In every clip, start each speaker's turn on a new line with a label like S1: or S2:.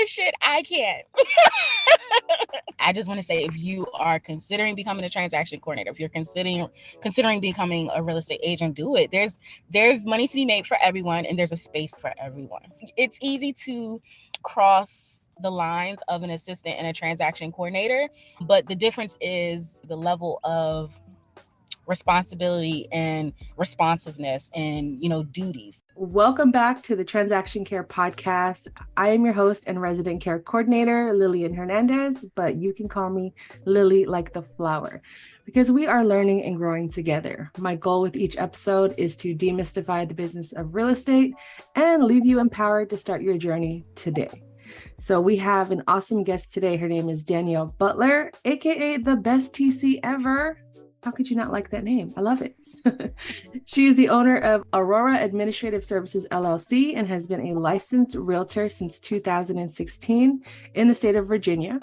S1: this shit, I can't. I just want to say, if you are considering becoming a transaction coordinator, if you're considering becoming a real estate agent, do it. There's money to be made for everyone, and there's a space for everyone. It's easy to cross the lines of an assistant and a transaction coordinator, but the difference is the level of responsibility and responsiveness and duties.
S2: Welcome back to the Transaction Care Podcast. I am your host and resident care coordinator, Lillian Hernandez, but you can call me Lily like the flower, because we are learning and growing together. My goal with each episode is to demystify the business of real estate and leave you empowered to start your journey today. So we have an awesome guest today. Her name is Danielle Butler, aka the best TC ever. How could you not like that name? I love it. She is the owner of Aurora Administrative Services, LLC, and has been a licensed realtor since 2016 in the state of Virginia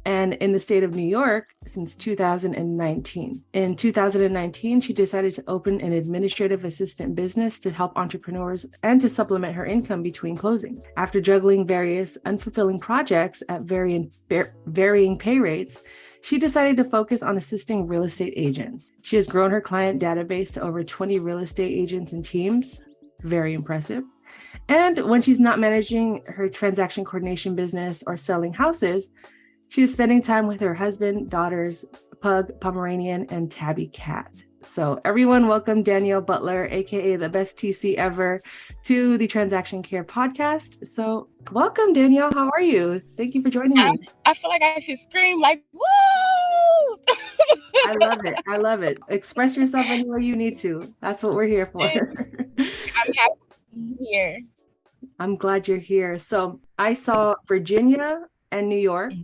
S2: and in the state of New York since 2019. In 2019, she decided to open an administrative assistant business to help entrepreneurs and to supplement her income between closings. After juggling various unfulfilling projects at varying pay rates, she decided to focus on assisting real estate agents. She has grown her client database to over 20 real estate agents and teams. Very impressive. And when she's not managing her transaction coordination business or selling houses, she is spending time with her husband, daughters, pug, Pomeranian, and tabby cat. So everyone, welcome Danielle Butler, aka the best TC ever, to the Transaction Care Podcast. So welcome, Danielle. How are you? Thank you for joining me.
S1: I feel like I should scream like, woo!
S2: I love it. I love it. Express yourself anywhere you need to. That's what we're here for.
S1: I'm happy to be here.
S2: I'm glad you're here. So I saw Virginia and New York.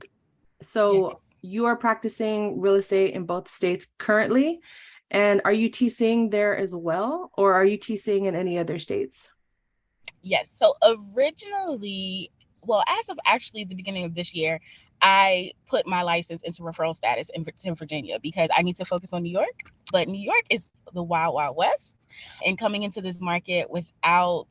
S2: So yes. You are practicing real estate in both states currently. And are you TCing there as well? Or are you TCing in any other states?
S1: Yes. So originally, well, as of actually the beginning of this year, I put my license into referral status in Virginia because I need to focus on New York. But New York is the wild, wild west. And coming into this market without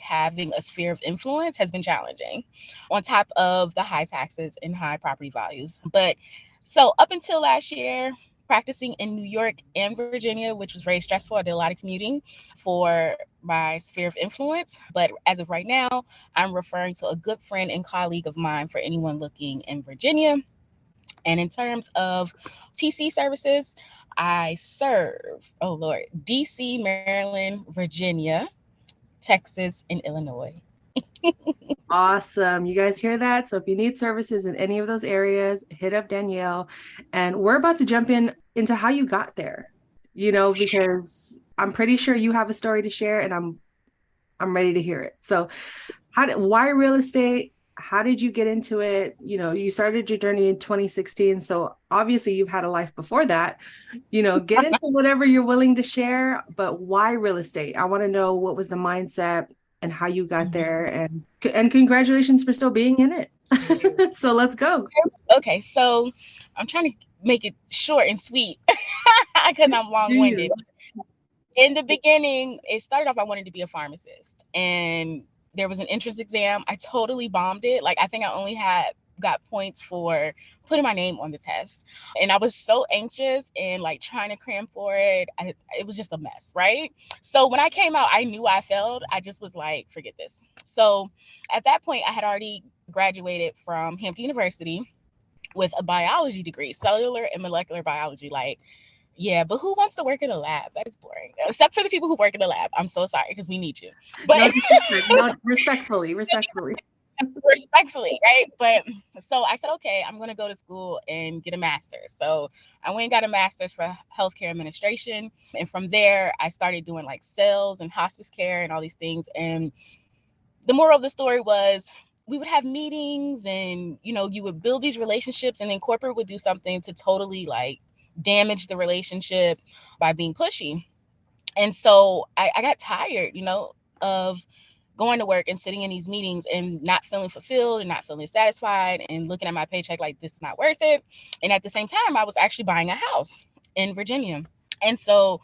S1: having a sphere of influence has been challenging, on top of the high taxes and high property values. But so up until last year, practicing in New York and Virginia, which was very stressful. I did a lot of commuting for my sphere of influence. But as of right now, I'm referring to a good friend and colleague of mine for anyone looking in Virginia. And in terms of TC services, I serve, DC, Maryland, Virginia, Texas, and Illinois.
S2: Awesome. You guys hear that? So if you need services in any of those areas, hit up Danielle. And we're about to jump into how you got there, because I'm pretty sure you have a story to share, and I'm ready to hear it. So why real estate? How did you get into it? You started your journey in 2016. So obviously you've had a life before that, get into whatever you're willing to share, but why real estate? I want to know what was the mindset and how you got there, and congratulations for still being in it. So let's go.
S1: Okay. So I'm trying to make it short and sweet because I'm long-winded. In the beginning, it started off, I wanted to be a pharmacist, and there was an entrance exam. I totally bombed it. I think I only got points for putting my name on the test. And I was so anxious and trying to cram for it. It was just a mess, right? So when I came out, I knew I failed. I just was like, forget this. So at that point, I had already graduated from Hampton University with a biology degree, cellular and molecular biology. Yeah, but who wants to work in a lab? That is boring. Except for the people who work in the lab. I'm so sorry, because we need you. But
S2: no, respectfully,
S1: right? But so I said, okay, I'm going to go to school and get a master's. So I went and got a master's for healthcare administration. And from there, I started doing sales and hospice care and all these things. And the moral of the story was, we would have meetings and, you would build these relationships, and then corporate would do something to totally damage the relationship by being pushy. And so I got tired, of going to work and sitting in these meetings and not feeling fulfilled and not feeling satisfied and looking at my paycheck like this is not worth it. And at the same time, I was actually buying a house in Virginia. And so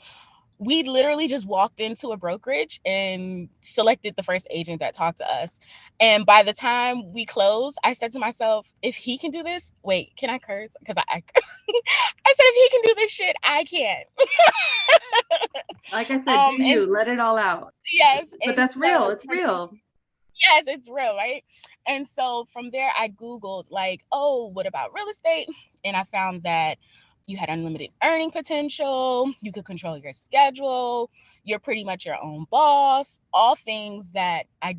S1: We literally just walked into a brokerage and selected the first agent that talked to us. And by the time we closed, I said to myself, if he can do this, wait, can I curse? Because I I said, if he can do this shit, I can't.
S2: Like I said, do
S1: And
S2: you let it all out.
S1: yes,
S2: But
S1: and
S2: that's real.
S1: so
S2: It's real.
S1: yes, it's real, right? And so from there, I Googled, like, oh, what about real estate? And I found that you had unlimited earning potential, you could control your schedule, you're pretty much your own boss, all things that I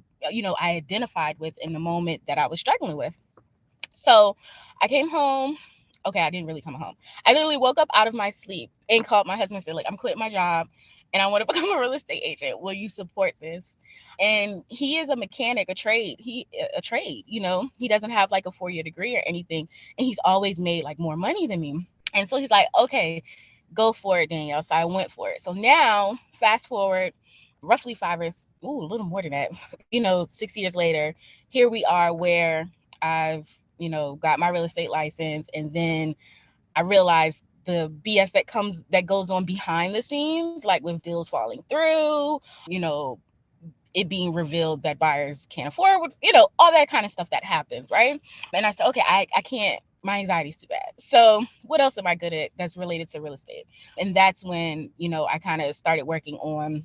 S1: identified with in the moment that I was struggling with. So I came home. Okay, I didn't really come home. I literally woke up out of my sleep and called my husband and said, like, I'm quitting my job and I want to become a real estate agent. Will you support this? And he is a mechanic, a trade, he doesn't have like a 4-year degree or anything. And he's always made like more money than me. And so he's like, okay, go for it, Danielle. So I went for it. So now, fast forward roughly a little more than that, 6 years later, here we are where I've, got my real estate license. And then I realized the BS that goes on behind the scenes, like with deals falling through, you know, it being revealed that buyers can't afford, all that kind of stuff that happens, right? And I said, okay, I can't, my anxiety's too bad. So what else am I good at that's related to real estate? And that's when, I kind of started working on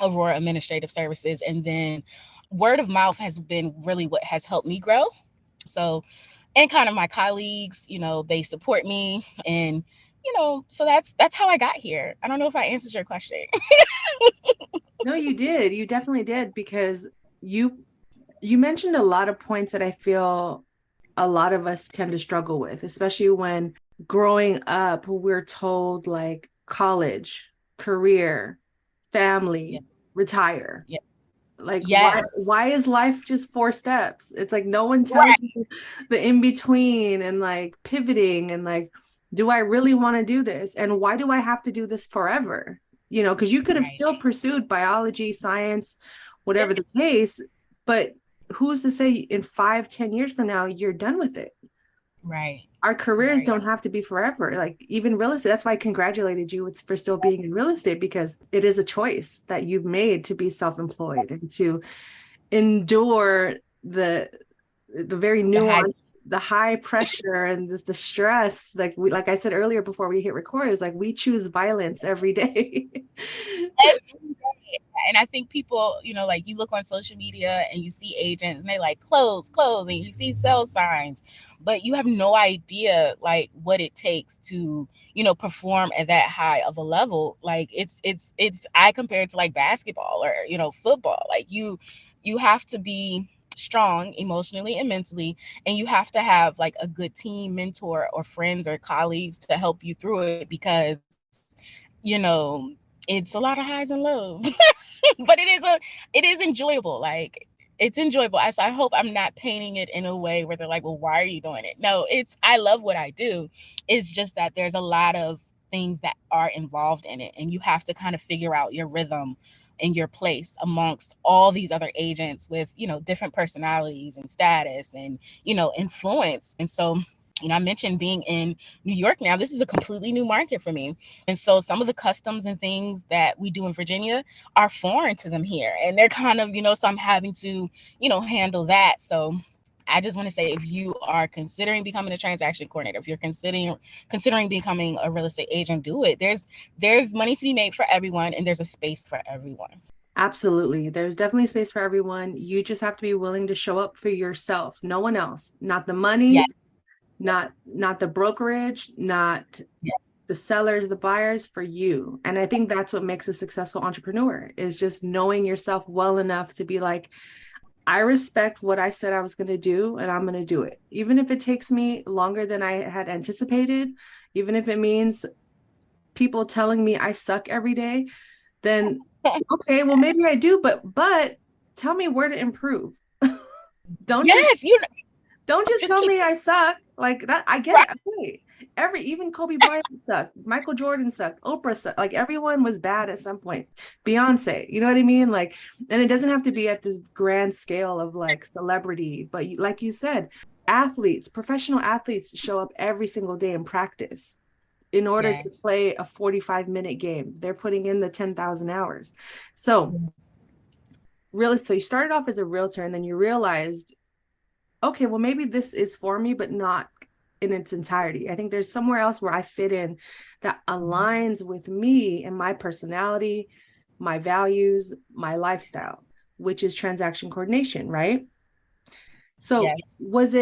S1: Aurora Administrative Services. And then word of mouth has been really what has helped me grow. So, and kind of my colleagues, they support me. And, so that's how I got here. I don't know if I answered your question.
S2: No, you did. You definitely did, because you mentioned a lot of points that I feel a lot of us tend to struggle with, especially when growing up, we're told like college, career,
S1: Yeah.
S2: family, retire.
S1: Yeah.
S2: Like
S1: Yes.
S2: why is life just 4 steps? It's like no one tells
S1: Right.
S2: you the in between and like pivoting and like, do I really want to do this? And why do I have to do this forever? Because you could have
S1: Right.
S2: still pursued biology, science,
S1: Yeah.
S2: whatever the case, but who's to say in 5-10 years from now you're done with it?
S1: Right.
S2: Our careers
S1: Right.
S2: don't have to be forever. Like even real estate, that's why I congratulated you for still being in real estate, because it is a choice that you've made to be self-employed and to endure the very
S1: The high.
S2: nuanced, the high pressure and the stress. Like I said earlier before we hit record, is like we choose violence every day.
S1: Every day. And I think people, like you look on social media and you see agents and they like close, close, and you see sell signs, but you have no idea like what it takes to, perform at that high of a level. Like I compare it to like basketball or, football. Like you have to be strong emotionally and mentally, and you have to have like a good team mentor or friends or colleagues to help you through it, because it's a lot of highs and lows. But it is enjoyable. Like it's enjoyable. So I hope I'm not painting it in a way where they're like, well, why are you doing it? No, I love what I do. It's just that there's a lot of things that are involved in it, and you have to kind of figure out your rhythm and your place amongst all these other agents with, different personalities and status and, influence. And so, I mentioned being in New York now. This is a completely new market for me. And so some of the customs and things that we do in Virginia are foreign to them here. And they're kind of, so I'm having to, handle that. So I just want to say, if you are considering becoming a transaction coordinator, if you're considering becoming a real estate agent, do it. There's money to be made for everyone, and there's a space for everyone.
S2: Absolutely. There's definitely space for everyone. You just have to be willing to show up for yourself, no one else. Not the
S1: Yeah.
S2: money, not the brokerage, not
S1: Yeah.
S2: the sellers, the buyers, for you. And I think that's what makes a successful entrepreneur, is just knowing yourself well enough to be like, I respect what I said I was going to do, and I'm going to do it. Even if it takes me longer than I had anticipated, even if it means people telling me I suck every day, then okay, well maybe I do, but tell me where to improve. don't just
S1: Yes,
S2: don't just
S1: just
S2: tell
S1: keep
S2: me I suck. Like that, I get
S1: right.
S2: it. Okay. Even Kobe Bryant sucked, Michael Jordan sucked, Oprah sucked. Like everyone was bad at some point. Beyonce, you know what I mean? Like, and it doesn't have to be at this grand scale of like celebrity, but like you said, athletes, professional athletes show up every single day in practice. in order to
S1: Yes.
S2: play a 45-minute game. They're putting in the 10,000 hours. So really, so you started off as a realtor and then you realized, okay, well, maybe this is for me, but not in its entirety. I think there's somewhere else where I fit in that aligns with me and my personality, my values, my lifestyle, which is transaction coordination, right? So
S1: Yes.
S2: was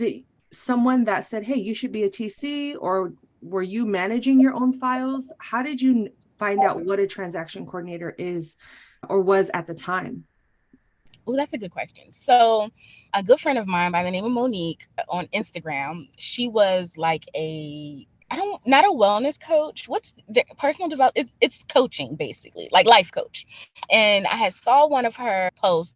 S2: it someone that said, "Hey, you should be a TC," or were you managing your own files? How did you find out what a transaction coordinator is or was at the time?
S1: Oh, that's a good question. So, a good friend of mine by the name of Monique on Instagram, she was like I don't, not a wellness coach. What's the personal development? It's coaching basically, like life coach. And I had saw one of her posts,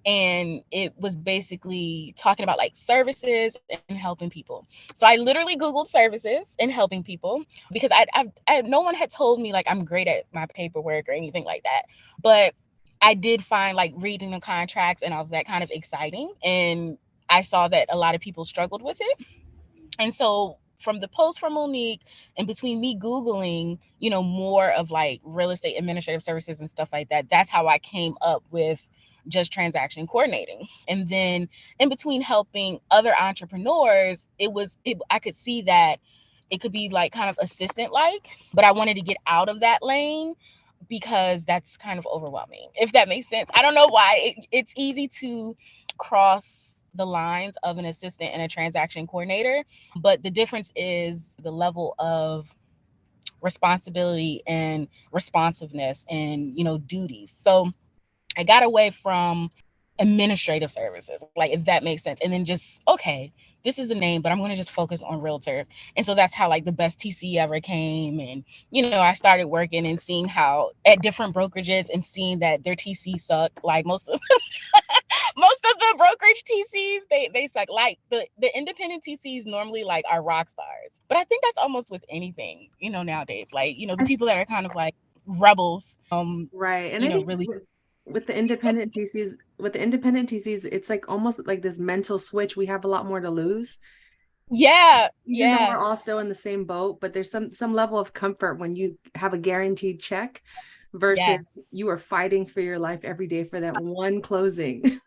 S1: and it was basically talking about like services and helping people. So I literally Googled services and helping people because no one had told me like I'm great at my paperwork or anything like that. But I did find like reading the contracts and all of that kind of exciting. And I saw that a lot of people struggled with it. And so from the post from Monique and between me Googling, more of like real estate administrative services and stuff like that, that's how I came up with just transaction coordinating. And then in between helping other entrepreneurs, I could see that it could be like kind of assistant like, but I wanted to get out of that lane because that's kind of overwhelming, if that makes sense. I don't know why. It's easy to cross the lines of an assistant and a transaction coordinator, but the difference is the level of responsibility and responsiveness and duties. So I got away from administrative services, like if that makes sense. And then just, okay, this is the name, but I'm going to just focus on realtors. And so that's how like the best TC ever came. And, I started working and seeing how at different brokerages and seeing that their TC suck. Like most of the brokerage TCs, they suck. Like the independent TCs normally like are rock stars. But I think that's almost with anything, nowadays. Like, the people that are kind of like rebels,
S2: Right. And I think
S1: really.
S2: with the independent TCs, it's like almost like this mental switch. We have a lot more to lose,
S1: Yeah,
S2: even though we're
S1: yeah,
S2: all still in the same boat, but there's some level of comfort when you have a guaranteed check versus
S1: yes,
S2: you are fighting for your life every day for that one closing.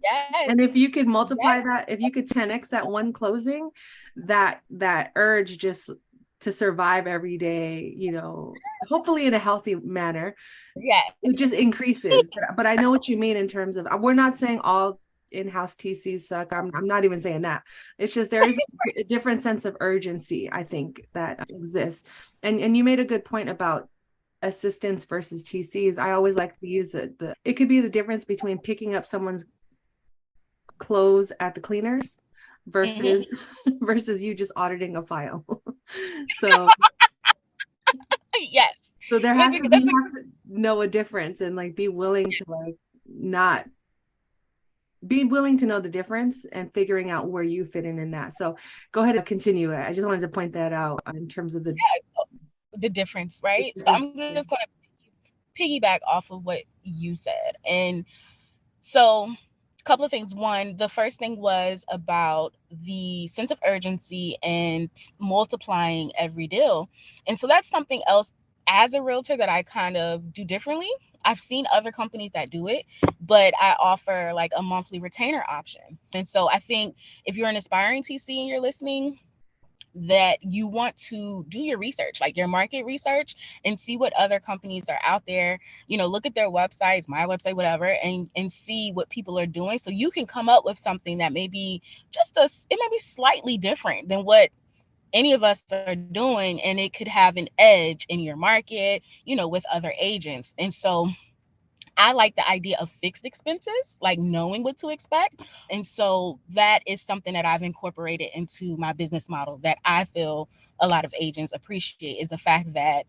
S1: yes,
S2: And if you could multiply
S1: yes,
S2: that, if you could 10x that one closing, that urge just to survive every day, hopefully in a healthy manner,
S1: yes.
S2: it just increases. But I know what you mean in terms of, we're not saying all in-house TCs suck. I'm not even saying that. It's just there is a different sense of urgency, I think, that exists. And you made a good point about assistants versus TCs. I always like to use it could be the difference between picking up someone's clothes at the cleaners
S1: Hmm.
S2: versus versus you just auditing a file. so
S1: Yes,
S2: so there
S1: that's
S2: has
S1: a
S2: to be,
S1: that's a
S2: you have to know a difference and like be willing to like not be willing to know the difference and figuring out where you fit in that. So go ahead and continue. I just wanted to point that out in terms of
S1: the difference,
S2: the
S1: right? So
S2: difference.
S1: I'm just gonna piggyback off of what you said, and so a couple of things. One, the first thing was about the sense of urgency and multiplying every deal. And so that's something else as a realtor that I kind of do differently. I've seen other companies that do it, but I offer like a monthly retainer option. And so I think if you're an aspiring TC and you're listening, that you want to do your research, like your market research, and see what other companies are out there. Look at their websites, my website, whatever, and see what people are doing, so you can come up with something that may be it may be slightly different than what any of us are doing, and it could have an edge in your market, with other agents. And so I like the idea of fixed expenses, like knowing what to expect. And so that is something that I've incorporated into my business model that I feel a lot of agents appreciate, is the fact that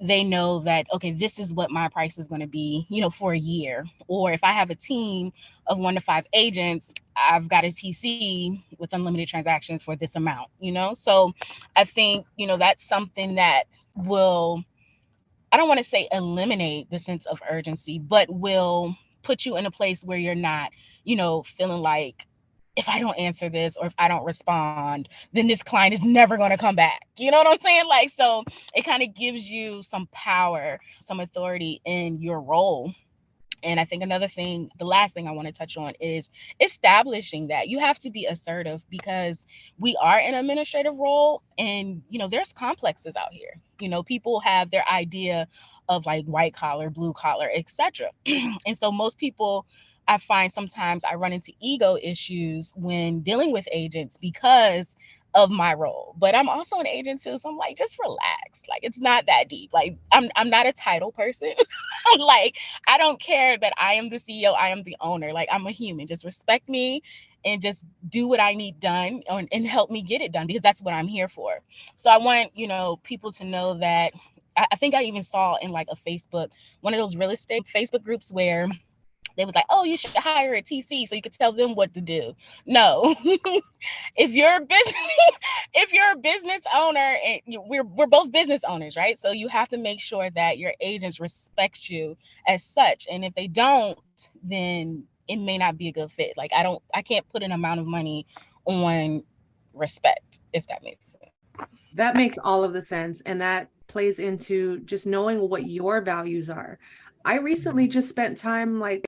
S1: they know that, okay, this is what my price is going to be, for a year. Or if I have a team of 1 to 5 agents, I've got a TC with unlimited transactions for this amount. So I think, that's something that will, I don't want to say eliminate the sense of urgency, but will put you in a place where you're not, feeling like if I don't answer this or if I don't respond, then this client is never going to come back. You know what I'm saying? Like, so it kind of gives you some power, some authority in your role. And I think another thing, the last thing I want to touch on is establishing that you have to be assertive, because we are in an administrative role, and there's complexes out here. People have their idea of like white collar, blue collar, etc. And so most people, I find sometimes I run into ego issues when dealing with agents because of my role. But I'm also an agent too, so I'm like, just relax. Like, it's not that deep. Like, I'm not a title person. Like, I don't care that I am the CEO, I am the owner. Like, I'm a human. Just respect me and just do what I need done, and help me get it done, because that's what I'm here for. So I want, people to know that I think I even saw in like a Facebook, one of those real estate Facebook groups where they was like, oh, you should hire a TC so you could tell them what to do. No. If you're a business if you're a business owner, and we're both business owners, right? So you have to make sure that your agents respect you as such. And if they don't, then it may not be a good fit. Like, I can't put an amount of money on respect, if that makes sense.
S2: That makes all of the sense. And that plays into just knowing what your values are. I recently just spent time, like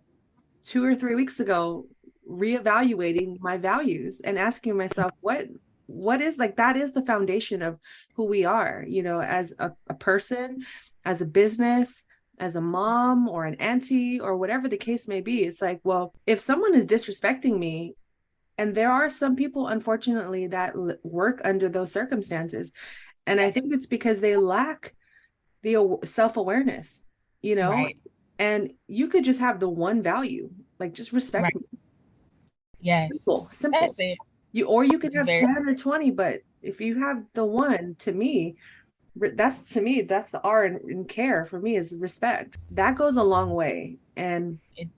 S2: 2 or 3 weeks ago, reevaluating my values and asking myself, what is, like, that is the foundation of who we are, as a person, as a business, as a mom or an auntie or whatever the case may be. It's like, well, if someone is disrespecting me, and there are some people, unfortunately, that work under those circumstances. And I think it's because they lack the self-awareness, you know,
S1: Right.
S2: and you could just have the one value, like, just respect
S1: Right.
S2: me.
S1: Yes.
S2: Simple, simple.
S1: That's it.
S2: Or you could
S1: It's
S2: have
S1: very
S2: 10 or 20, but if you have the one, to me, that's the R in care for me, is respect. That goes a long way. And
S1: it,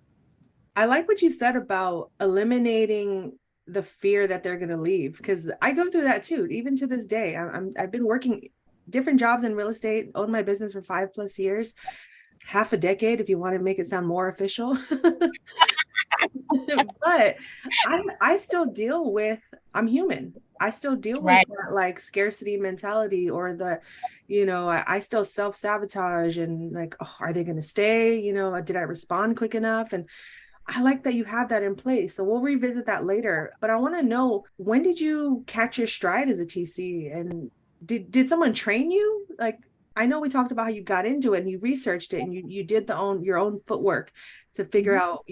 S2: I like what you said about eliminating the fear that they're going to leave, because I go through that too, even to this day. I've been working different jobs in real estate, owned my business for 5+ years, half a decade, if you want to make it sound more official. But I still deal with, I'm human. I still deal with
S1: right.
S2: that, like, scarcity mentality, or the, I still self-sabotage, and like, oh, are they going to stay? Did I respond quick enough? And I like that you have that in place. So we'll revisit that later. But I want to know, when did you catch your stride as a TC? And did someone train you? Like, I know we talked about how you got into it and you researched it and you did your own footwork to figure
S1: Mhm.
S2: out,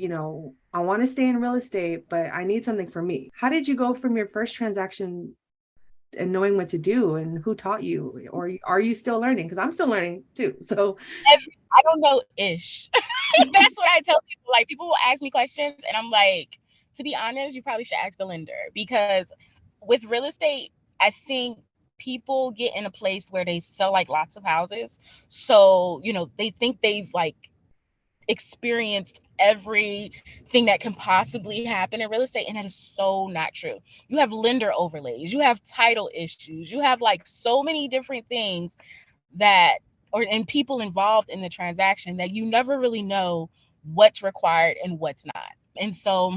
S2: I want to stay in real estate, but I need something for me. How did you go from your first transaction and knowing what to do, and who taught you? Or are you still learning? Because I'm still learning too. So
S1: I don't know ish. That's what I tell people. Like, people will ask me questions, and I'm like, to be honest, you probably should ask the lender, because with real estate, I think people get in a place where they sell like lots of houses. So, they think they've like experienced everything that can possibly happen in real estate, and that is so not true. You have lender overlays, you have title issues, you have like so many different things that, or and people involved in the transaction, that you never really know what's required and what's not. And so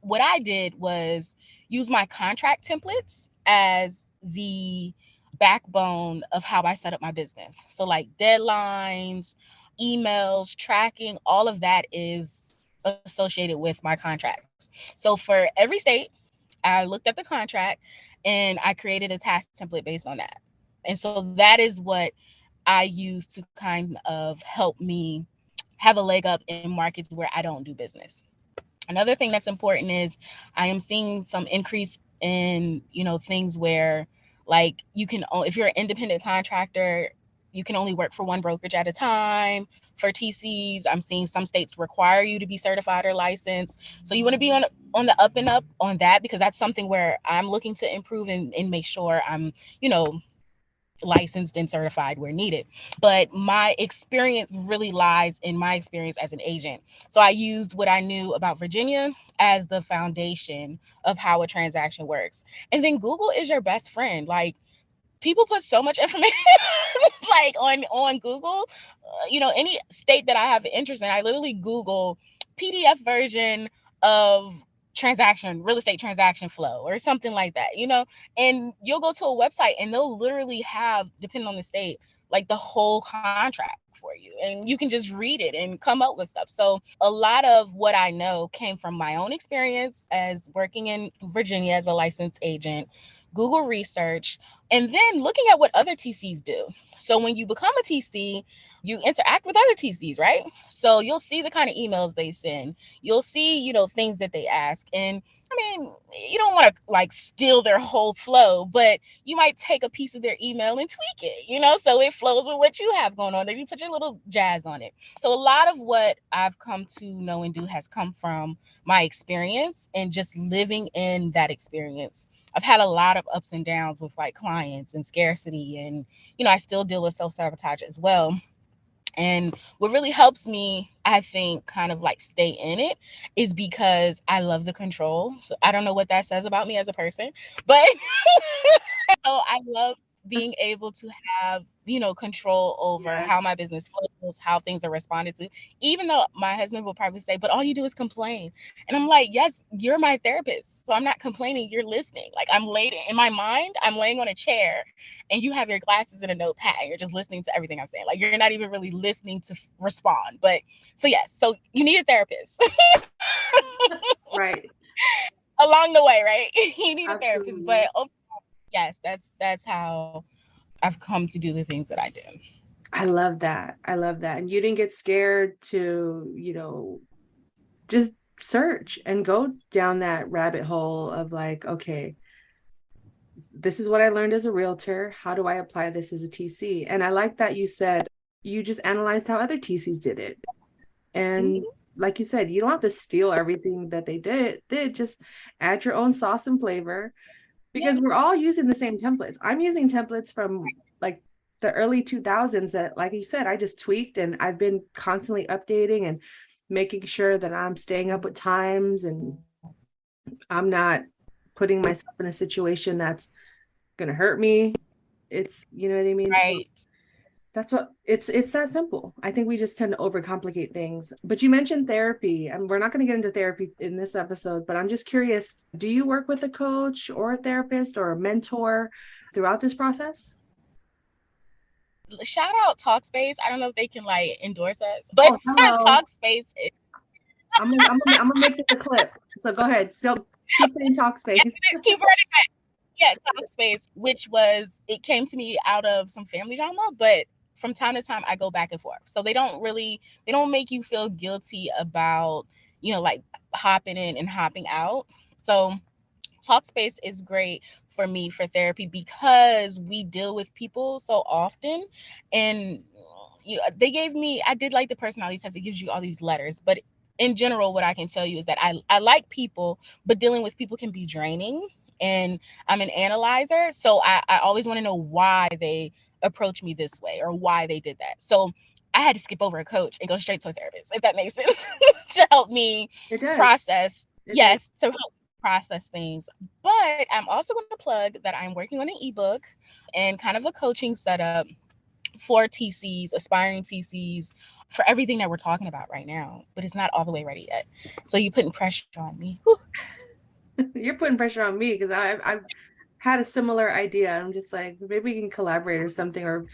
S1: what I did was use my contract templates as the backbone of how I set up my business. So, like, deadlines, emails, tracking, all of that is associated with my contracts. So for every state, I looked at the contract and I created a task template based on that. And so that is what I use to kind of help me have a leg up in markets where I don't do business. Another thing that's important is I am seeing some increase in, things where, like, if you're an independent contractor, you can only work for one brokerage at a time. For TCs, I'm seeing some states require you to be certified or licensed. So you want to be on the up and up on that, because that's something where I'm looking to improve and make sure I'm, licensed and certified where needed. But my experience really lies in my experience as an agent. So I used what I knew about Virginia as the foundation of how a transaction works. And then Google is your best friend. Like, people put so much information like on Google. Any state that I have an interest in, I literally Google PDF version of real estate transaction flow or something like that, and you'll go to a website and they'll literally have, depending on the state, like the whole contract for you, and you can just read it and come up with stuff. So a lot of what I know came from my own experience as working in Virginia as a licensed agent, Google research, and then looking at what other TCs do. So when you become a TC, you interact with other TCs, right? So you'll see the kind of emails they send. You'll see, things that they ask. And I mean, you don't want to like steal their whole flow, but you might take a piece of their email and tweak it, so it flows with what you have going on. Then you put your little jazz on it. So a lot of what I've come to know and do has come from my experience and just living in that experience. I've had a lot of ups and downs with like clients and scarcity, and I still deal with self-sabotage as well. And what really helps me, I think, kind of like stay in it is because I love the control. So I don't know what that says about me as a person, but so I love being able to have, control over how
S2: Yes.
S1: my business flows, how things are responded to. Even though my husband will probably say, but all you do is complain. And I'm like, yes, you're my therapist. So I'm not complaining, you're listening. Like I'm laid in my mind, I'm laying on a chair and you have your glasses and a notepad and you're just listening to everything I'm saying. Like you're not even really listening to respond. But so yes, so you need a therapist.
S2: Right.
S1: Along the way, right? You need a therapist.
S2: Absolutely.
S1: But yes, that's how I've come to do the things that I do.
S2: I love that. I love that. And you didn't get scared to, just search and go down that rabbit hole of like, okay, this is what I learned as a realtor. How do I apply this as a TC? And I like that you said you just analyzed how other TCs did it. And
S1: Mhm.
S2: like you said, you don't have to steal everything that they did. Just add your own sauce and flavor because we're
S1: Yes.
S2: all using the same templates. I'm using templates from like the early 2000s that, like you said, I just tweaked, and I've been constantly updating and making sure that I'm staying up with times and I'm not putting myself in a situation that's going to hurt me. It's, you know what I mean? So
S1: Right.
S2: that's what it's that simple. I think we just tend to overcomplicate things. But you mentioned therapy, and we're not going to get into therapy in this episode, but I'm just curious, do you work with a coach or a therapist or a mentor throughout this process?
S1: Shout out Talkspace. I don't know if they can like endorse us, but
S2: Oh, hello.
S1: Talkspace.
S2: I'm gonna make this a clip. So go ahead. So keep saying talk space.
S1: Keep running. Yeah, Talkspace, which was it came to me out of some family drama, but from time to time I go back and forth. So they don't make you feel guilty about like hopping in and hopping out. So Talkspace is great for me for therapy because we deal with people so often, and they gave me, I did like the personality test. It gives you all these letters, but in general, what I can tell you is that I like people, but dealing with people can be draining. And I'm an analyzer, so I always want to know why they approach me this way or why they did that. So I had to skip over a coach and go straight to a therapist, if that makes sense, to help me
S2: It does.
S1: process.
S2: It does.
S1: Yes, to help process things. But I'm also going to plug that I'm working on an ebook and kind of a coaching setup for TCs, aspiring TCs, for everything that we're talking about right now. But it's not all the way ready yet. So you're putting pressure on me. Whew.
S2: You're putting pressure on me because I've had a similar idea. I'm just like, maybe we can collaborate or something, or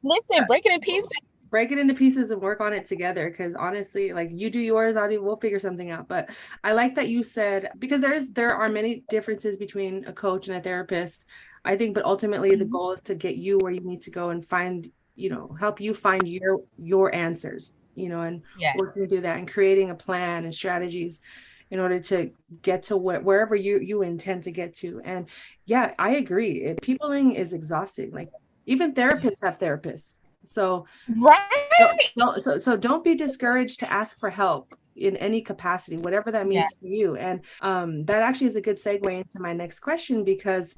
S1: Listen, break it in pieces.
S2: break it into pieces and work on it together. Because honestly, like you do yours, we'll figure something out. But I like that you said, because there are many differences between a coach and a therapist, I think, but ultimately the
S1: Mhm.
S2: goal is to get you where you need to go and find, help you find your answers, and
S1: Yeah.
S2: working through that and creating a plan and strategies in order to get to wherever you intend to get to. And yeah, I agree. Peopling is exhausting. Like even therapists have therapists. So
S1: Right.
S2: don't be discouraged to ask for help in any capacity, whatever that
S1: Yeah.
S2: means to you. And that actually is a good segue into my next question, because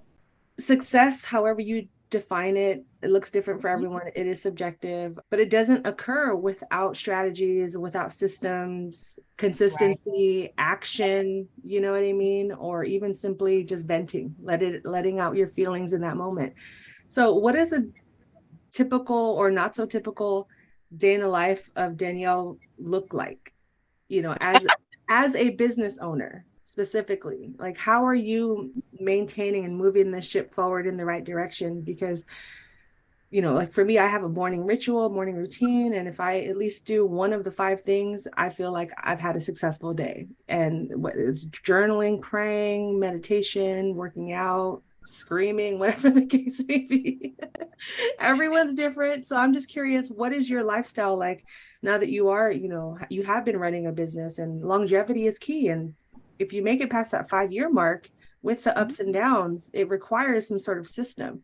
S2: success, however you define it, it looks different for
S1: Mhm.
S2: everyone. It is subjective, but it doesn't occur without strategies, without systems,
S1: Right.
S2: consistency, action, you know what I mean? Or even simply just venting, letting out your feelings in that moment. So what is a typical or not so typical day in the life of Danielle look like, as a business owner? specifically? Like, how are you maintaining and moving the ship forward in the right direction? Because, like for me, I have a morning ritual, morning routine. And if I at least do one of the 5 things, I feel like I've had a successful day. And it's journaling, praying, meditation, working out, screaming, whatever the case may be. Everyone's different. So I'm just curious, what is your lifestyle like now that you are, you have been running a business, and longevity is key. And if you make it past that 5-year mark with the ups and downs, it requires some sort of system.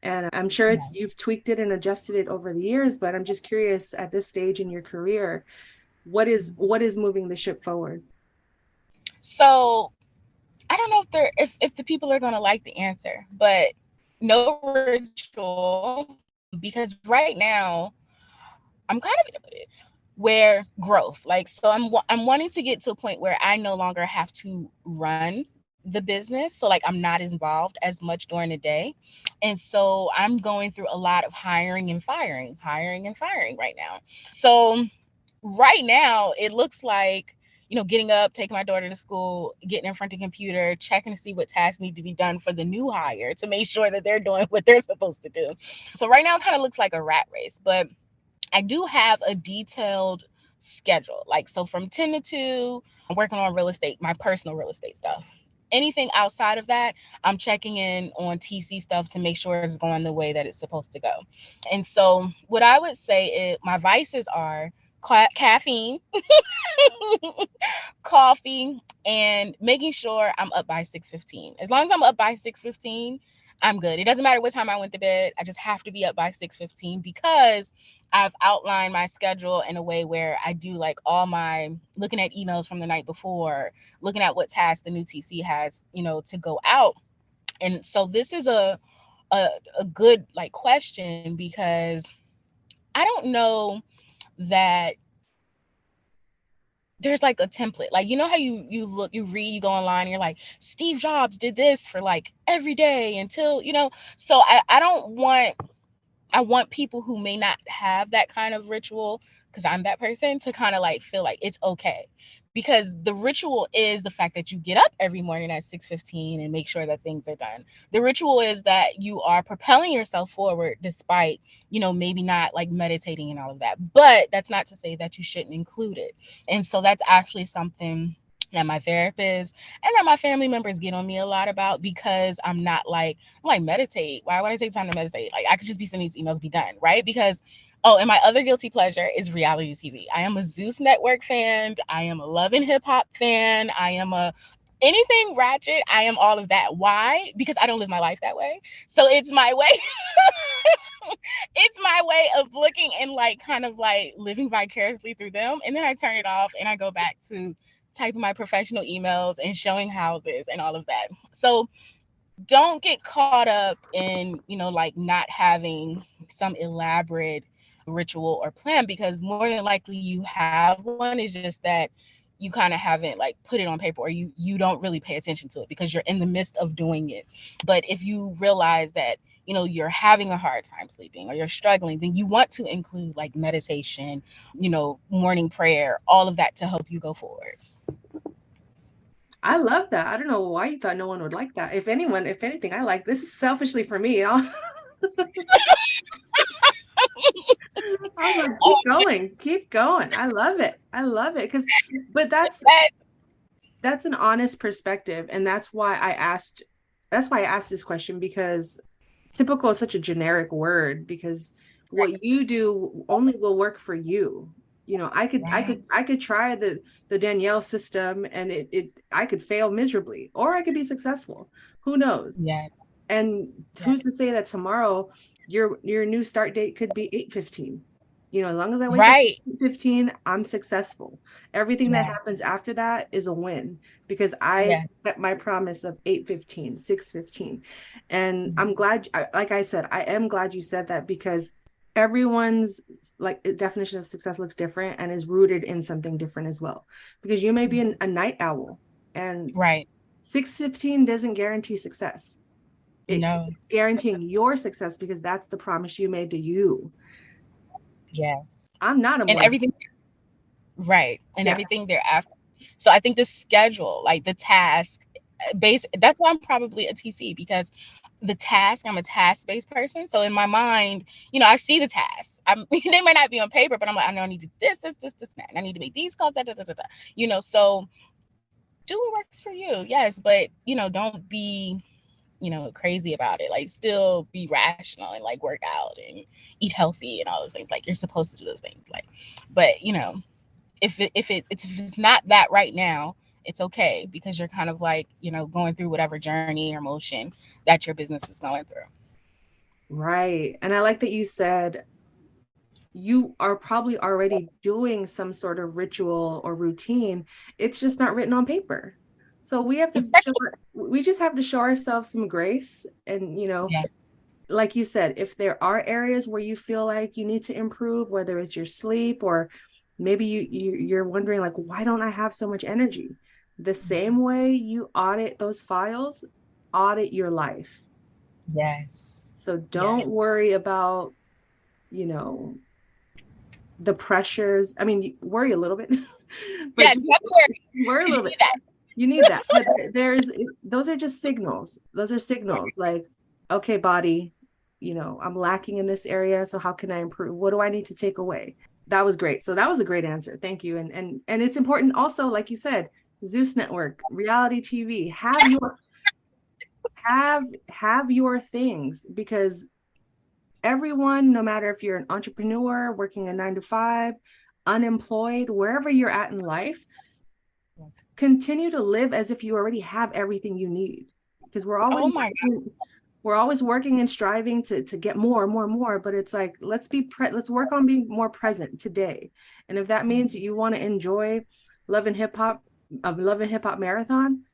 S2: And I'm sure you've tweaked it and adjusted it over the years, but I'm just curious at this stage in your career, what is moving the ship forward?
S1: So I don't know if the people are gonna like the answer, but no ritual, because right now I'm kind of where growth, like, so I'm wanting to get to a point where I no longer have to run the business, so like I'm not as involved as much during the day, and so I'm going through a lot of hiring and firing right now. So right now it looks like, getting up, taking my daughter to school, getting in front of the computer, checking to see what tasks need to be done for the new hire to make sure that they're doing what they're supposed to do. So right now it kind of looks like a rat race, but I do have a detailed schedule. Like, so from 10 to 2, I'm working on real estate, my personal real estate stuff. Anything outside of that, I'm checking in on TC stuff to make sure it's going the way that it's supposed to go. And so, what I would say is my vices are caffeine, coffee, and making sure I'm up by 6:15. As long as I'm up by 6:15, I'm good. It doesn't matter what time I went to bed. I just have to be up by 6:15 because I've outlined my schedule in a way where I do like all my looking at emails from the night before, looking at what tasks the new TC has, to go out. And so this is a good like question, because I don't know that there's like a template. Like, how you look, you read, you go online, and you're like, Steve Jobs did this for like every day until, so I want people who may not have that kind of ritual, because I'm that person, to kind of like feel like it's okay. Because the ritual is the fact that you get up every morning at 6:15 and make sure that things are done. The ritual is that you are propelling yourself forward despite, maybe not like meditating and all of that. But that's not to say that you shouldn't include it. And so that's actually something that my therapist and that my family members get on me a lot about, because I'm like, meditate. Why would I take time to meditate? Like, I could just be sending these emails, be done, right? Because and my other guilty pleasure is reality TV. I am a Zeus Network fan. I am a Love and Hip Hop fan. I am a anything ratchet. I am all of that. Why? Because I don't live my life that way. So it's my way. It's my way of looking and like kind of like living vicariously through them. And then I turn it off and I go back to typing my professional emails and showing houses and all of that. So don't get caught up in, like not having some elaborate ritual or plan, because more than likely you have one. It's just that you kind of haven't like put it on paper, or you don't really pay attention to it because you're in the midst of doing it. But if you realize that, you're having a hard time sleeping or you're struggling, then you want to include like meditation, morning prayer, all of that to help you go forward.
S2: I love that. I don't know why you thought no one would like that. If anything, I like this. Is selfishly for me. I was like, keep going. I love it. But that's an honest perspective, and that's why I asked this question, because typical is such a generic word, because what you do only will work for you. I could try the Danielle system, and I could fail miserably, or I could be successful. Who knows?
S1: Yeah.
S2: And who's to say that tomorrow your new start date could be 8:15? As long as I wake up at 8:15, I'm successful. Everything that happens after that is a win, because I kept my promise of 8:15, 6:15. And I'm glad, like I said, I am glad you said that, because everyone's like definition of success looks different and is rooted in something different as well. Because you may be a night owl, and 6:15 doesn't guarantee success. It's guaranteeing your success, because that's the promise you made to you.
S1: Yeah.
S2: I'm not a
S1: and everything. Right. And everything thereafter. So I think the schedule, like the task base, that's why I'm probably a TC, because the task, I'm a task based person. So in my mind, I see the tasks. They might not be on paper, but I'm like, I know I need to this, and I need to make these calls, da, da, da, da, da. So do what works for you. Yes, but don't be crazy about it. Like, still be rational and like work out and eat healthy and all those things. Like, you're supposed to do those things. Like, but if it's not that right now, it's okay, because you're kind of like going through whatever journey or motion that your business is going through.
S2: Right. And I like that you said you are probably already doing some sort of ritual or routine. It's just not written on paper. So we just have to show ourselves some grace. And,
S1: Yeah.
S2: like you said, if there are areas where you feel like you need to improve, whether it's your sleep or maybe you're wondering like, why don't I have so much energy? The same way you audit those files, audit your life.
S1: Yes.
S2: So
S1: Yes.
S2: don't worry about, you know, the pressures. I mean, you worry a little bit, but
S1: Yes.
S2: just
S1: That's where
S2: worry a
S1: you
S2: little
S1: need
S2: bit.
S1: that.
S2: You need that. But there's those are just signals. Those are signals like, okay, body, I'm lacking in this area. So how can I improve? What do I need to take away? That was great. So that was a great answer. Thank you. And it's important also, like you said, Zeus Network, reality TV, have your things, because everyone, no matter if you're an entrepreneur working a 9 to 5, unemployed, wherever you're at in life, continue to live as if you already have everything you need, because
S1: Oh my God.
S2: we're always working and striving to get more and more and more. But it's like, let's work on being more present today. And if that means you want to enjoy love and hip hop love and hip hop marathon,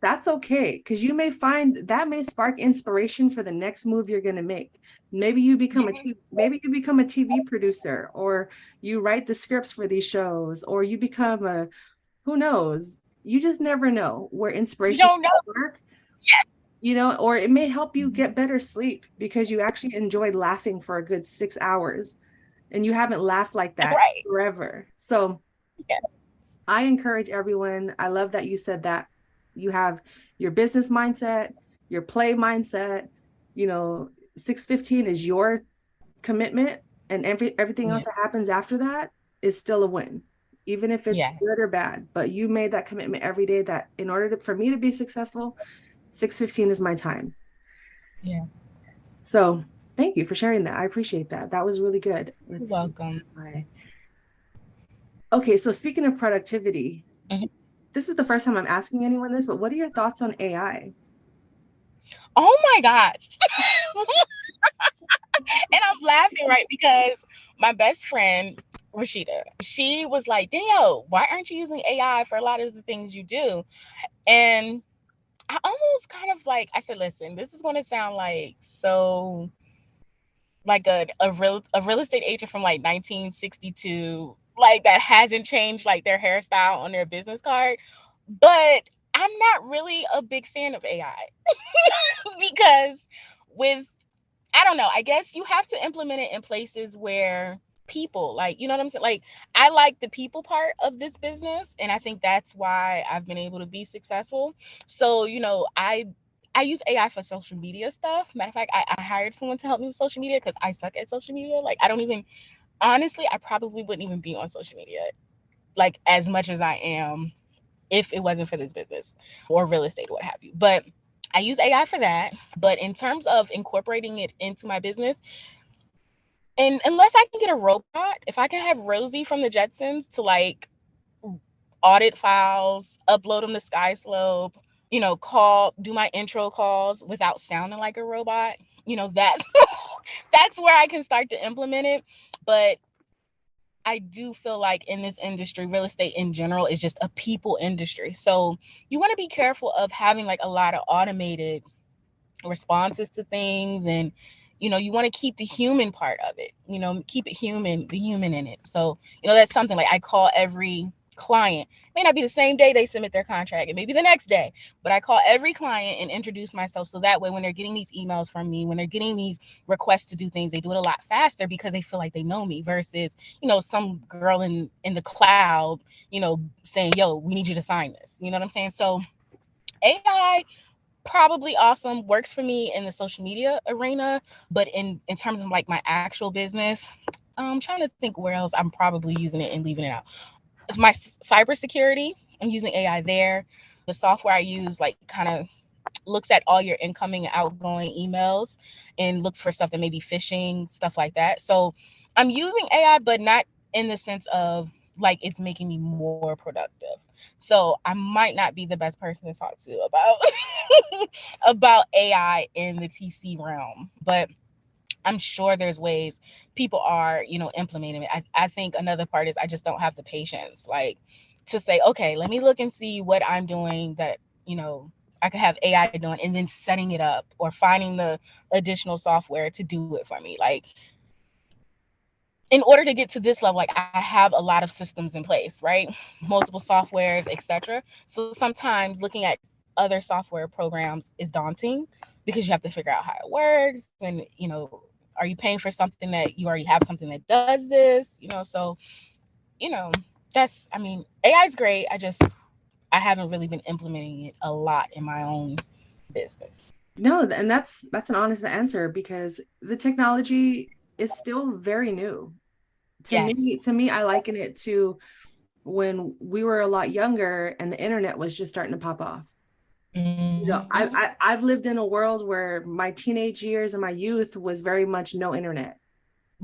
S2: that's okay, because you may find that may spark inspiration for the next move you're going to make. Maybe you become a TV producer, or you write the scripts for these shows, or you become a, who knows, you just never know where
S1: You
S2: inspiration
S1: don't know.
S2: work, or it may help you get better sleep because you actually enjoyed laughing for a good 6 hours and you haven't laughed like that
S1: Right.
S2: forever. So
S1: Yeah.
S2: I encourage everyone. I love that you said that you have your business mindset, your play mindset. 6:15 is your commitment, and everything
S1: Yeah.
S2: else that happens after that is still a win, even if it's
S1: Yes.
S2: good or bad. But you made that commitment every day that in order for me to be successful, 6:15 is my time.
S1: Yeah.
S2: So thank you for sharing that. I appreciate that. That was really good.
S1: You're
S2: Let's see.
S1: welcome.
S2: Okay, so speaking of productivity,
S1: Mhm.
S2: this is the first time I'm asking anyone this, but what are your thoughts on AI?
S1: Oh my gosh. And I'm laughing, right? Because my best friend, Rashida, she was like, Danielle, why aren't you using AI for a lot of the things you do? And I almost kind of like, I said, listen, this is going to sound like so like a real estate agent from like 1962, like that hasn't changed like their hairstyle on their business card. But I'm not really a big fan of AI because with I don't know. I guess you have to implement it in places where people, like, you know what I'm saying? Like, I like the people part of this business, and I think that's why I've been able to be successful. So, I use AI for social media stuff. Matter of fact, I hired someone to help me with social media because I suck at social media. Like, I don't even honestly, I probably wouldn't even be on social media like as much as I am if it wasn't for this business or real estate or what have you. But I use AI for that. But in terms of incorporating it into my business, and unless I can get a robot, if I can have Rosie from the Jetsons to like audit files, upload them to SkySlope, do my intro calls without sounding like a robot, that's that's where I can start to implement it. But I do feel like in this industry, real estate in general is just a people industry. So you want to be careful of having like a lot of automated responses to things, and you want to keep the human part of it, keep it human, the human in it. So that's something like I call every client. It may not be the same day they submit their contract, it may be the next day, but I call every client and introduce myself, so that way when they're getting these emails from me, when they're getting these requests to do things, they do it a lot faster because they feel like they know me, versus, some girl in the cloud, saying, yo, we need you to sign this. You know what I'm saying? So AI, probably awesome, works for me in the social media arena, but in terms of like my actual business, I'm trying to think where else I'm probably using it and leaving it out. It's my cybersecurity. I'm using AI there. The software I use like kind of looks at all your incoming and outgoing emails and looks for stuff that may be phishing, stuff like that. So I'm using AI, but not in the sense of like it's making me more productive. So I might not be the best person to talk to about about AI in the TC realm, but I'm sure there's ways people are, implementing it. I think another part is I just don't have the patience, like, to say, okay, let me look and see what I'm doing that, I could have AI doing, and then setting it up or finding the additional software to do it for me. Like, in order to get to this level, like I have a lot of systems in place, right? Multiple softwares, etc. So sometimes looking at other software programs is daunting because you have to figure out how it works, and are you paying for something that you already have something that does this? So you know that's, I mean, AI is great. I haven't really been implementing it a lot in my own business.
S2: No, and that's an honest answer, because the technology is still very new.
S1: Yes.
S2: To me, I liken it to when we were a lot younger and the internet was just starting to pop off.
S1: Mm-hmm.
S2: I've lived in a world where my teenage years and my youth was very much no internet.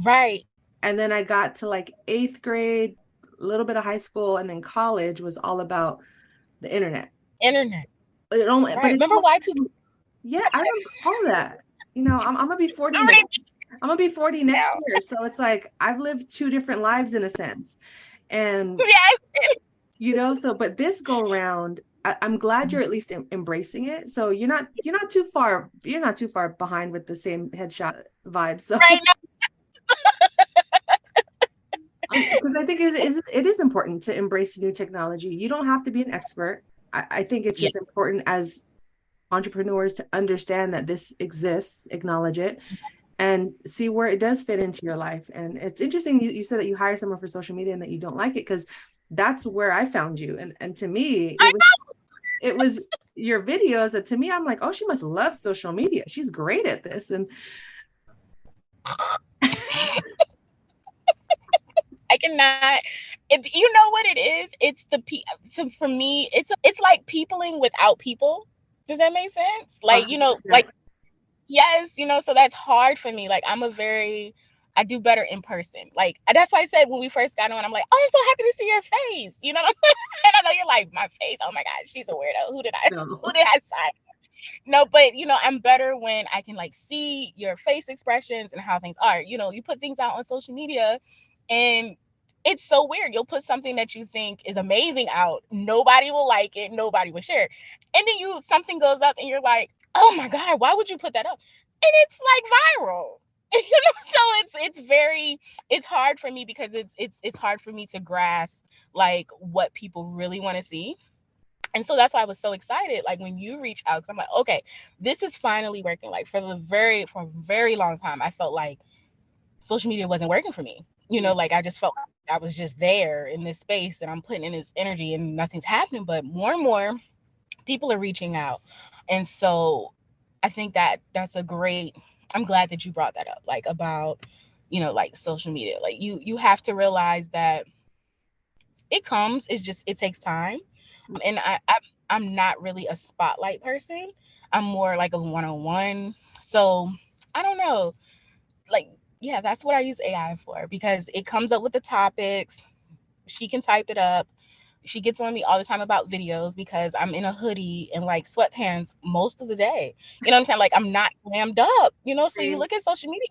S1: Right.
S2: And then I got to like eighth grade, a little bit of high school, and then college was all about the internet.
S1: Internet.
S2: It only, but
S1: Right.
S2: it
S1: Remember Y2K?
S2: yeah, I remember all that. I'm gonna be 40
S1: I
S2: now.
S1: already
S2: I'm gonna be 40 next
S1: now.
S2: year. So it's like I've lived two different lives in a sense. And
S1: Yes.
S2: so but this go around, I'm glad you're at least embracing it. So you're not too far behind with the same headshot vibe. So
S1: Right now.
S2: because I think it is important to embrace new technology. You don't have to be an expert. I think it's
S1: Yeah.
S2: just important as entrepreneurs to understand that this exists, acknowledge it, and see where it does fit into your life. And it's interesting you said that you hire someone for social media and that you don't like it, because that's where I found you. And to me,
S1: I
S2: it was your videos that, to me, I'm like, oh, she must love social media. She's great at this. And
S1: I cannot. If you know what it is, it's so for me, it's like peopling without people. Does that make sense? Like,
S2: 100%.
S1: like, yes, so that's hard for me. Like, I do better in person. Like, that's why I said when we first got on, I'm like, oh, I'm so happy to see your face. And I know you're like, my face. Oh my God, she's a weirdo.
S2: No.
S1: Who did I sign? No, but I'm better when I can like see your face expressions and how things are. You put things out on social media, and it's so weird. You'll put something that you think is amazing out. Nobody will like it. Nobody will share it. And then something goes up and you're like, oh my God, why would you put that up? And it's like viral. So it's hard for me because it's hard for me to grasp like what people really want to see. And so that's why I was so excited, like when you reach out, because I'm like, okay, this is finally working. Like for a very long time, I felt like social media wasn't working for me.
S2: Yeah.
S1: Like I just felt like I was just there in this space and I'm putting in this energy and nothing's happening. But more and more people are reaching out. And so I think that's a great, I'm glad that you brought that up, like about, like social media. Like you have to realize that it takes time. And I'm not really a spotlight person. I'm more like a one-on-one. So I don't know. Like, yeah, that's what I use AI for, because it comes up with the topics. She can type it up. She gets on me all the time about videos because I'm in a hoodie and like sweatpants most of the day. You know what I'm saying? Like I'm not glammed up, so you
S2: Same.
S1: look at social media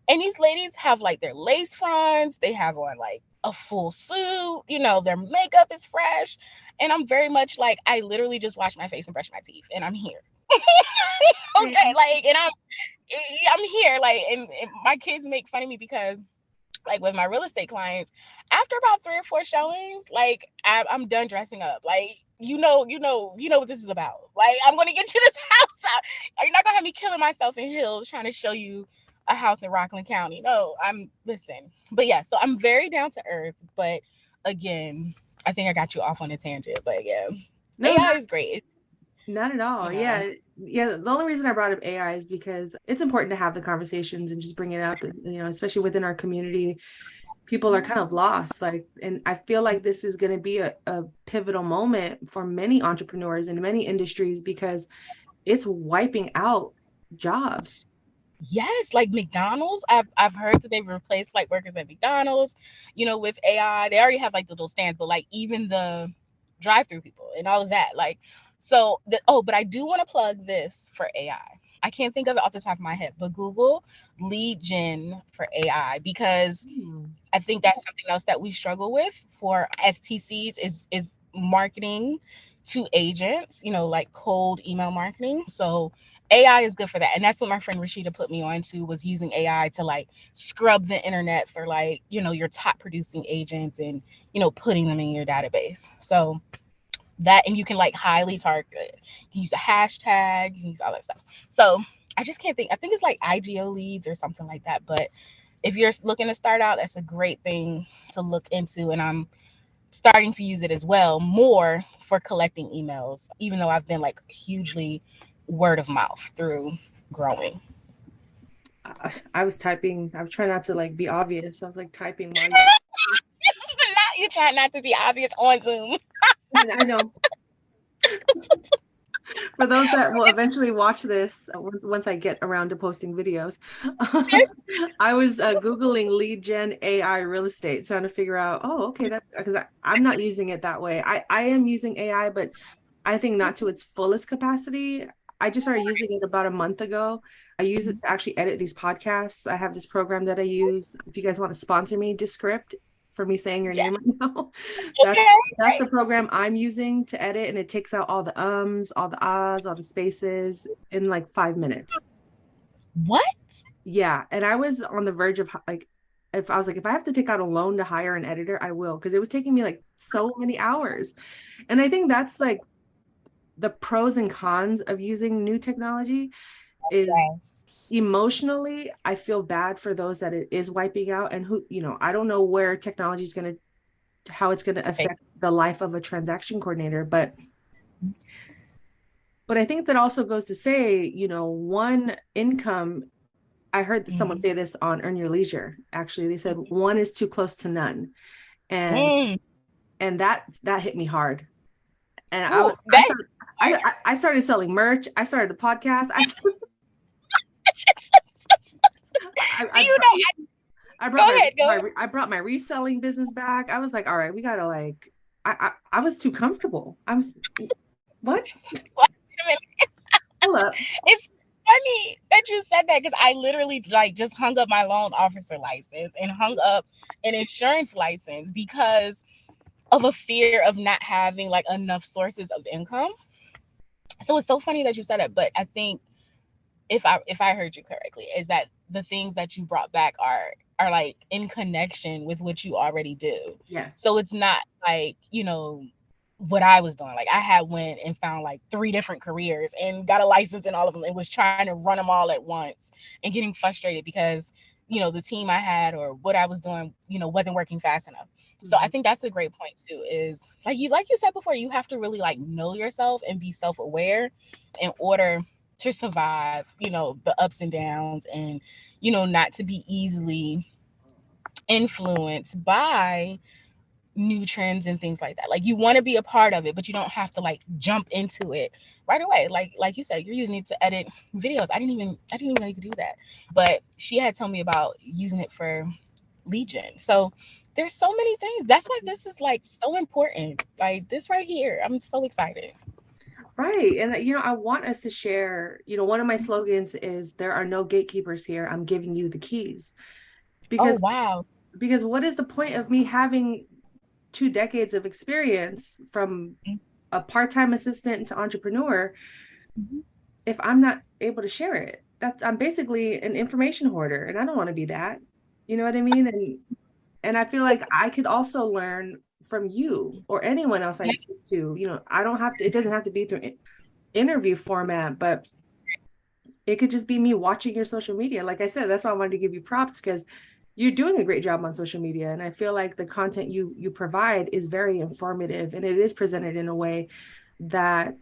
S1: and these ladies have like their lace fronts, they have on like a full suit, their makeup is fresh. And I'm very much like, I literally just wash my face and brush my teeth and I'm here. Okay,
S2: Same.
S1: like, and I'm here, like, and my kids make fun of me because like with my real estate clients, after about 3 or 4 showings, like I'm done dressing up. Like you know what this is about. Like I'm gonna get you this house out. You're not gonna have me killing myself in hills trying to show you a house in Rockland County. No, I'm listen. But yeah, so I'm very down to earth. But again, I think I got you off on a tangent. But yeah,
S2: No,
S1: AI is great.
S2: not at all.
S1: You know,
S2: Yeah. The only reason I brought up AI is because it's important to have the conversations and just bring it up. Especially within our community, people are kind of lost. Like, and I feel like this is going to be a pivotal moment for many entrepreneurs in many industries because it's wiping out jobs.
S1: yes, like McDonald's. I've heard that they've replaced like workers at McDonald's, with AI. They already have like the little stands, but like even the drive-through people and all of that. Like, but I do want to plug this for AI. I can't think of it off the top of my head, but Google lead gen for AI because
S2: Hmm.
S1: I think that's something else that we struggle with for STCs is marketing to agents, like cold email marketing. So AI is good for that. And that's what my friend Rashida put me on to, was using AI to like scrub the internet for like, your top producing agents and, putting them in your database. So that, and you can like highly target it. You can use a hashtag, you can use all that stuff. So I just can't think. I think it's like IGO leads or something like that. But if you're looking to start out, that's a great thing to look into. And I'm starting to use it as well, more for collecting emails, even though I've been like hugely word of mouth through growing.
S2: I was typing. I was trying not to like be obvious. I was like typing while
S1: Not you trying not to be obvious on Zoom.
S2: I know. For those that will eventually watch this, once I get around to posting videos, I was Googling lead gen AI real estate, trying to figure out, oh, okay, that's because I'm not using it that way. I am using AI, but I think not to its fullest capacity. I just started using it about a month ago. I use it to actually edit these podcasts. I have this program that I use. If you guys want to sponsor me, Descript, for me saying your
S1: Yeah.
S2: name right now. That's
S1: Okay.
S2: that's the program I'm using to edit, and it takes out all the ums, all the ahs, all the spaces in like 5 minutes.
S1: What?
S2: Yeah, and I was on the verge of like, if I was like, if I have to take out a loan to hire an editor, I will, because it was taking me like so many hours. And I think that's like the pros and cons of using new technology is
S1: Yes.
S2: emotionally, I feel bad for those that it is wiping out, and who, I don't know where technology is going to, how it's going to
S1: Take.
S2: affect the life of a transaction coordinator. But I think that also goes to say, one income, I heard someone
S1: Mm.
S2: say this on Earn Your Leisure. Actually, they said one is too close to none. And
S1: Mm.
S2: that hit me hard. And
S1: Ooh,
S2: I
S1: that.
S2: started I started selling merch. I started the podcast. I,
S1: Do
S2: I,
S1: you know?
S2: I
S1: Go
S2: brought
S1: ahead. Go ahead.
S2: I brought my reselling business back. I was like, all right, we gotta like, I was too comfortable. What?
S1: Wait a minute.
S2: Hold up.
S1: It's funny that you said that because I literally like just hung up my loan officer license and hung up an insurance license because of a fear of not having like enough sources of income. So it's so funny that you said it, but I think if I heard you correctly, is that the things that you brought back are like in connection with what you already do.
S2: Yes.
S1: So it's not like, what I was doing. Like I had went and found like 3 different careers and got a license in all of them and was trying to run them all at once and getting frustrated because, the team I had or what I was doing, wasn't working fast enough. So I
S2: Mhm.
S1: think that's a great point too, is like you said before, you have to really like know yourself and be self-aware in order to survive, the ups and downs, and, not to be easily influenced by new trends and things like that. Like you want to be a part of it, but you don't have to like jump into it right away. Like you said, you're using it to edit videos. I didn't even know you could do that. But she had told me about using it for Legion. So there's so many things. That's why this is like so important. Like this right here. I'm so excited.
S2: Right. And I want us to share, one of my slogans is there are no gatekeepers here. I'm giving you the keys.
S1: Oh
S2: Because
S1: wow.
S2: what is the point of me having 2 decades of experience from a part-time assistant to entrepreneur
S1: Mhm.
S2: if I'm not able to share it? I'm basically an information hoarder, and I don't want to be that. You know what I mean? And I feel like I could also learn from you or anyone else I speak to. I don't have to, it doesn't have to be through interview format, but it could just be me watching your social media. Like I said, that's why I wanted to give you props, because you're doing a great job on social media. And I feel like the content you provide is very informative, and it is presented in a way that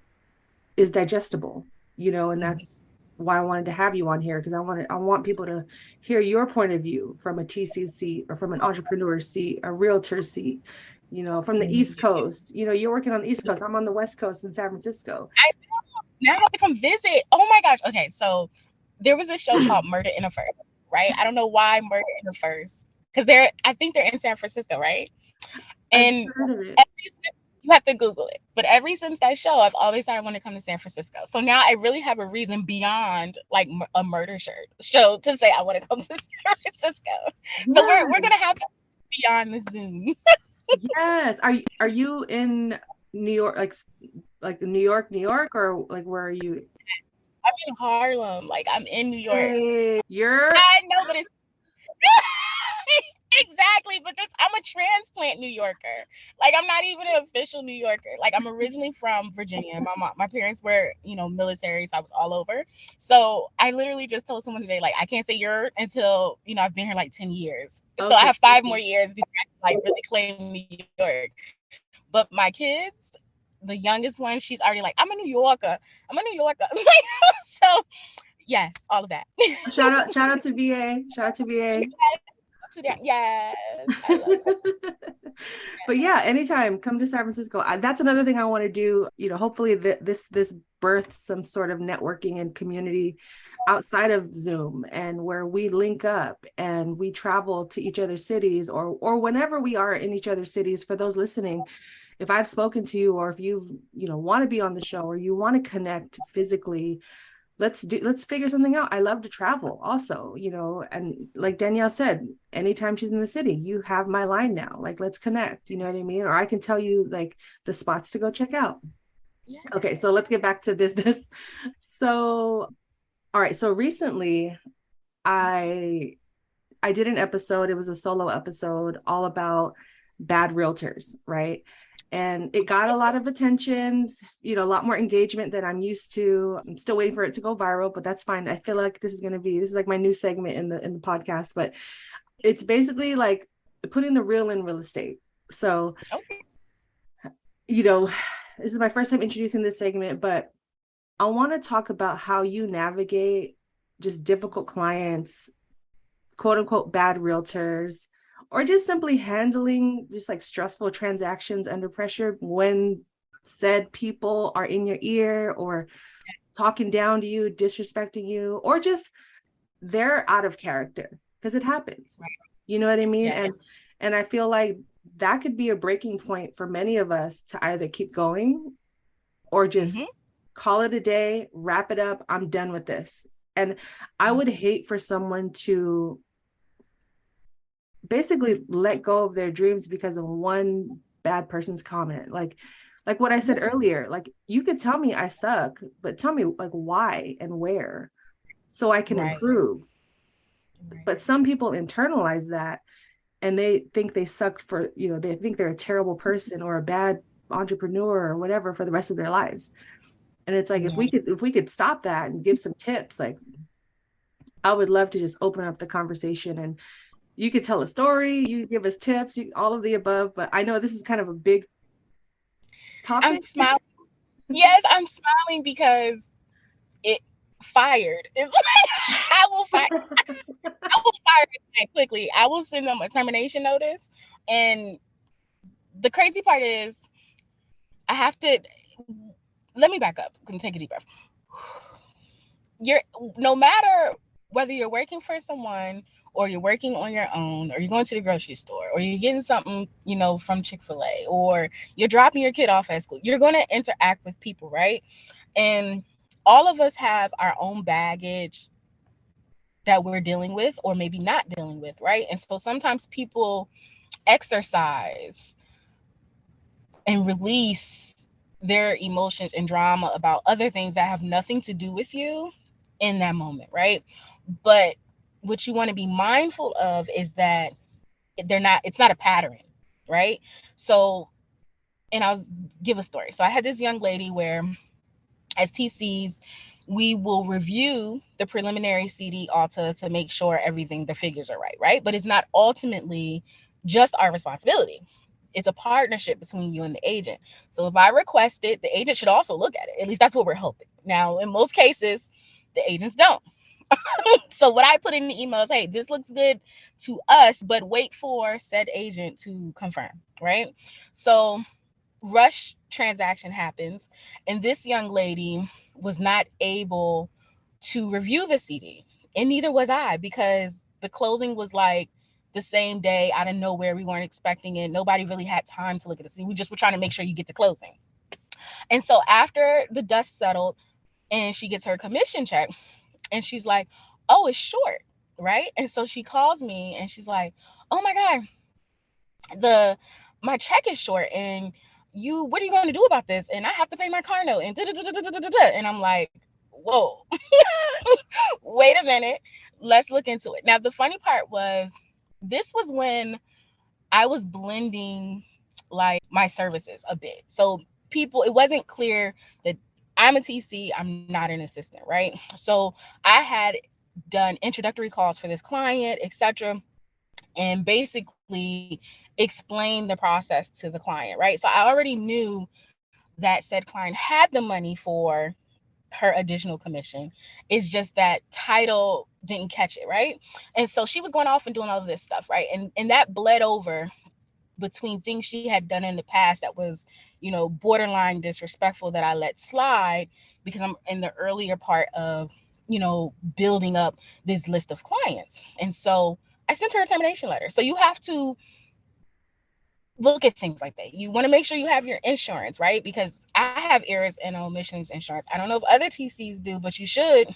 S2: is digestible, and that's why I wanted to have you on here, because I want people to hear your point of view from a TC seat, or from an entrepreneur seat, a realtor seat, from the East Coast. You're working on the East Coast. I'm on the West Coast in San Francisco.
S1: I now I have to come visit. Oh my gosh. Okay, so there was a show called Murder in a First, right? I don't know why Murder in a First, because I think they're in San Francisco, right?
S2: I've
S1: And
S2: heard of it.
S1: every since, you have to Google it. But ever since that show, I've always said I want to come to San Francisco. So now I really have a reason beyond like a murder show to say I want to come to San Francisco. So we're
S2: Yeah.
S1: gonna have to beyond the Zoom.
S2: Yes. Are you in New York, like New York, or like where are you?
S1: I'm in Harlem. Like I'm in New York.
S2: Hey, you're
S1: I know, but it's exactly, but I'm a transplant New Yorker. Like I'm not even an official New Yorker. Like I'm originally from Virginia. My parents were, military, so I was all over. So I literally just told someone today, like I can't say you're until, I've been here like 10 years. So I
S2: okay.
S1: have 5 more years before I can like really claim New York. But my kids, the youngest one, she's already like, I'm a New Yorker. I'm a New Yorker. So yes, all of that.
S2: Shout out to VA. Shout out to VA.
S1: Yes, yes, I love it.
S2: But yeah, anytime, come to San Francisco. That's another thing I want to do. Hopefully this births some sort of networking and community outside of Zoom, and where we link up and we travel to each other's cities, or whenever we are in each other's cities. For those listening, if I've spoken to you, or if you want to be on the show, or you want to connect physically, let's figure something out. I love to travel also, and like Danielle said, anytime she's in the city, you have my line now. Like, let's connect, you know what I mean? Or I can tell you like the spots to go check out.
S1: Yeah.
S2: Okay, so let's get back to business. So, all right, so recently I I did an episode. It was a solo episode all about bad realtors, right? And it got a lot of attention, a lot more engagement than I'm used to. I'm still waiting for it to go viral, but that's fine. I feel like this is like my new segment in the podcast, but it's basically like putting the real in real estate. So,
S1: Okay.
S2: you know, this is my first time introducing this segment, but I want to talk about how you navigate just difficult clients, quote unquote bad realtors, or just simply handling just like stressful transactions under pressure when said people are in your ear, or talking down to you, disrespecting you, or just they're out of character, because it happens.
S1: Right.
S2: You know what I mean?
S1: Yes.
S2: And I feel like that could be a breaking point for many of us to either keep going or just
S1: Mm-hmm.
S2: call it a day, wrap it up. I'm done with this. And I would hate for someone to basically let go of their dreams because of one bad person's comment. Like what I said earlier, like you could tell me I suck, but tell me like why and where, so I can
S1: Right.
S2: improve.
S1: Right.
S2: But some people internalize that, and they think they suck for, they think they're a terrible person or a bad entrepreneur or whatever for the rest of their lives. And it's like, if
S1: Yeah.
S2: we could stop that and give some tips, like I would love to just open up the conversation, and you could tell a story, you give us tips, all of the above. But I know this is kind of a big
S1: I'm
S2: topic.
S1: smiling. Yes, I'm smiling because it fired. It's like I will fire. I will fire it quickly. I will send them a termination notice. And the crazy part is, I have to. Let me back up and take a deep breath. You're no matter whether you're working for someone, or you're working on your own, or you're going to the grocery store, or you're getting something, from Chick-fil-A, or you're dropping your kid off at school, you're going to interact with people, right? And all of us have our own baggage that we're dealing with, or maybe not dealing with, right? And so sometimes people exercise and release their emotions and drama about other things that have nothing to do with you in that moment, right? But what you want to be mindful of is that it's not a pattern, right? So, and I'll give a story. So I had this young lady where, as TCs, we will review the preliminary CD alta to make sure everything, the figures are right, right? But it's not ultimately just our responsibility. It's a partnership between you and the agent. So if I request it, the agent should also look at it. At least that's what we're hoping. Now, in most cases, the agents don't. So what I put in the email is, hey, this looks good to us, but wait for said agent to confirm, right? So rush transaction happens, and this young lady was not able to review the CD, and neither was I, because the closing was like the same day out of nowhere. We weren't expecting it. Nobody really had time to look at the CD. We just were trying to make sure you get to closing. And so after the dust settled and she gets her commission check, and she's like, oh, it's short, right? And so she calls me and she's like, oh my God, the my check is short, and you what are you going to do about this, and I have to pay my car note, and and I'm like, whoa. Wait a minute, let's look into it. Now the funny part was, this was when I was blending like my services a bit, so people, it wasn't clear that I'm a TC, I'm not an assistant, right? So I had done introductory calls for this client, etc., and basically explain the process to the client, right? So I already knew that said client had the money for her additional commission. It's just that title didn't catch it, right? And so she was going off and doing all of this stuff, right? And that bled over between things she had done in the past that was, borderline disrespectful, that I let slide because I'm in the earlier part of, building up this list of clients. And so I sent her a termination letter. So you have to look at things like that. You want to make sure you have your insurance, right? Because I have errors and omissions insurance. I don't know if other TCs do, but you should,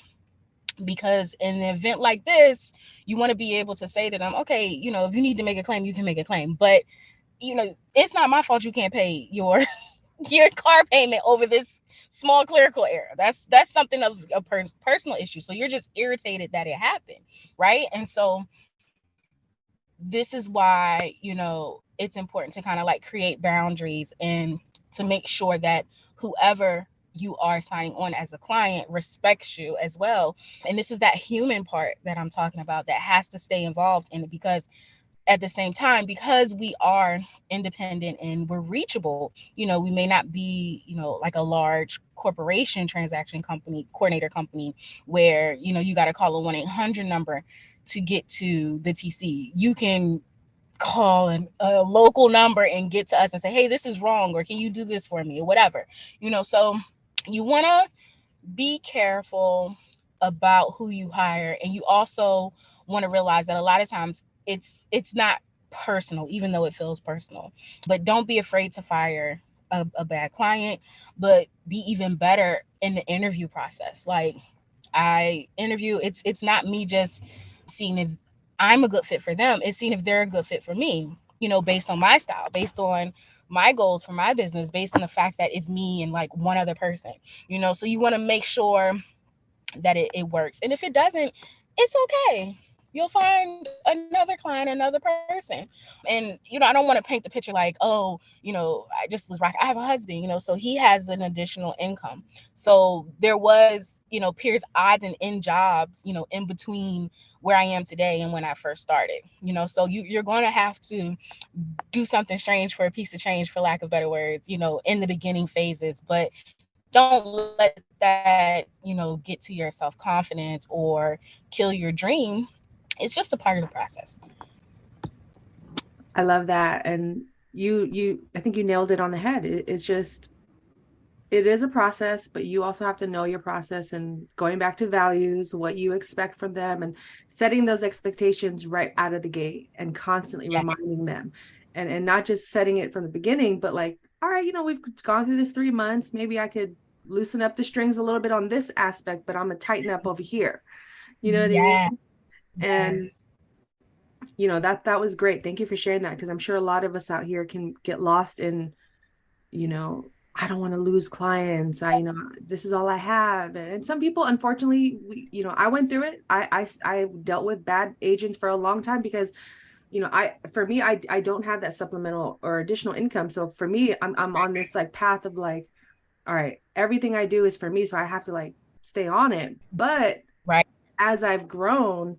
S1: because in an event like this, you want to be able to say to them, okay, if you need to make a claim, you can make a claim. But it's not my fault you can't pay your your car payment over this small clerical error. That's something of a personal issue. So you're just irritated that it happened, right? And so this is why, it's important to kind of like create boundaries and to make sure that whoever you are signing on as a client respects you as well. And this is that human part that I'm talking about that has to stay involved in it, because at the same time, because we are independent and we're reachable, we may not be, like a large corporation transaction company, coordinator company, where, you got to call a 1-800 number to get to the TC. You can call a local number and get to us and say, hey, this is wrong, or can you do this for me, or whatever. So you want to be careful about who you hire, and you also want to realize that a lot of times it's not personal, even though it feels personal. But don't be afraid to fire a bad client, but be even better in the interview process. Like, I interview, it's not me just seeing if I'm a good fit for them, it's seeing if they're a good fit for me, based on my style, based on my goals for my business, based on the fact that it's me and like one other person, so you want to make sure that it works. And if it doesn't, it's okay. You'll find another client, another person. And, I don't want to paint the picture like, oh, I just was rock. I have a husband, so he has an additional income. So there was, periods, odds and end jobs, in between where I am today and when I first started, so you're going to have to do something strange for a piece of change, for lack of better words, in the beginning phases. But don't let that, get to your self-confidence or kill your dream. It's just a part of the process.
S2: I love that. And I think you nailed it on the head. It's just, it is a process, but you also have to know your process, and going back to values, what you expect from them, and setting those expectations right out of the gate and constantly
S1: Yeah.
S2: reminding them, and not just setting it from the beginning, but like, all right, we've gone through this 3 months. Maybe I could loosen up the strings a little bit on this aspect, but I'm gonna tighten up over here. You know what I
S1: Yeah.
S2: mean? And
S1: Yes.
S2: that was great. Thank you for sharing that, because I'm sure a lot of us out here can get lost in, you know I don't want to lose clients. This is all I have. And some people, unfortunately, I went through it. I dealt with bad agents for a long time because, for me, I don't have that supplemental or additional income. So for me, I'm on this like path of like, all right, everything I do is for me. So I have to like stay on it. But
S1: Right.
S2: as I've grown,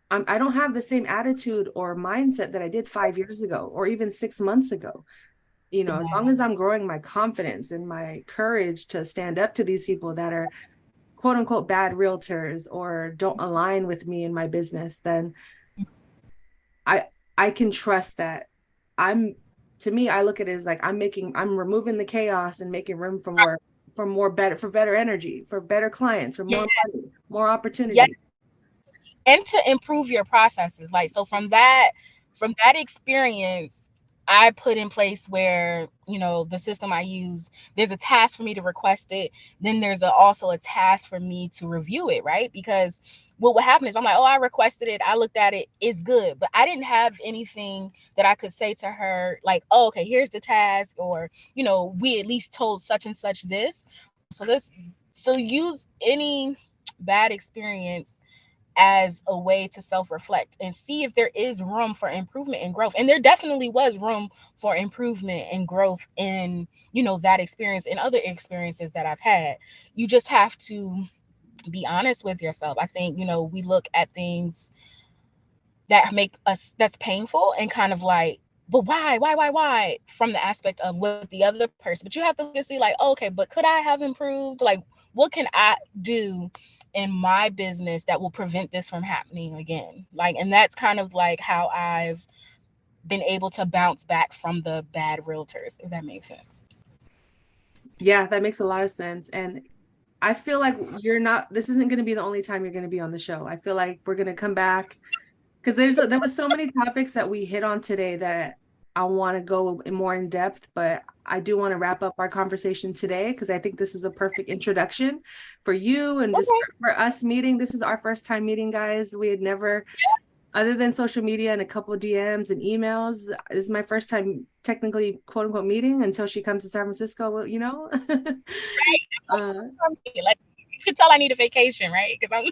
S2: I don't have the same attitude or mindset that I did 5 years ago or even 6 months ago. As long as I'm
S1: Yes.
S2: growing my confidence and my courage to stand up to these people that are quote unquote bad realtors or don't align with me in my business, then I I can trust that I'm to me, I look at it as like I'm removing the chaos and making room for better energy, for better clients, for
S1: Yeah.
S2: more money, more
S1: Yeah.
S2: opportunity.
S1: And to improve your processes. Like, so from that experience, I put in place where, the system I use, there's a task for me to request it. Then there's also a task for me to review it, right? Because what would happen is I'm like, oh, I requested it, I looked at it, it's good. But I didn't have anything that I could say to her, like, oh, okay, here's the task, or, we at least told such and such this. So use any bad experience as a way to self-reflect and see if there is room for improvement and growth. And there definitely was room for improvement and growth in, that experience and other experiences that I've had. You just have to be honest with yourself. I think, we look at things that make us that's painful and kind of like, but why from the aspect of what the other person, but you have to look and see like, oh, okay, but could I have improved? Like, what can I do in my business that will prevent this from happening again? Like, and that's kind of like how I've been able to bounce back from the bad realtors, if that makes sense.
S2: Yeah, that makes a lot of sense. And I feel like this isn't going to be the only time you're going to be on the show. I feel like we're going to come back because there was so many topics that we hit on today that I want to go more in depth, but I do want to wrap up our conversation today because I think this is a perfect introduction for you and just
S1: Okay.
S2: for us meeting. This is our first time meeting, guys. We had never, other than social media and a couple of DMs and emails, this is my first time technically quote unquote meeting until she comes to San Francisco, uh,
S1: Like, you can tell I need a vacation, right? Because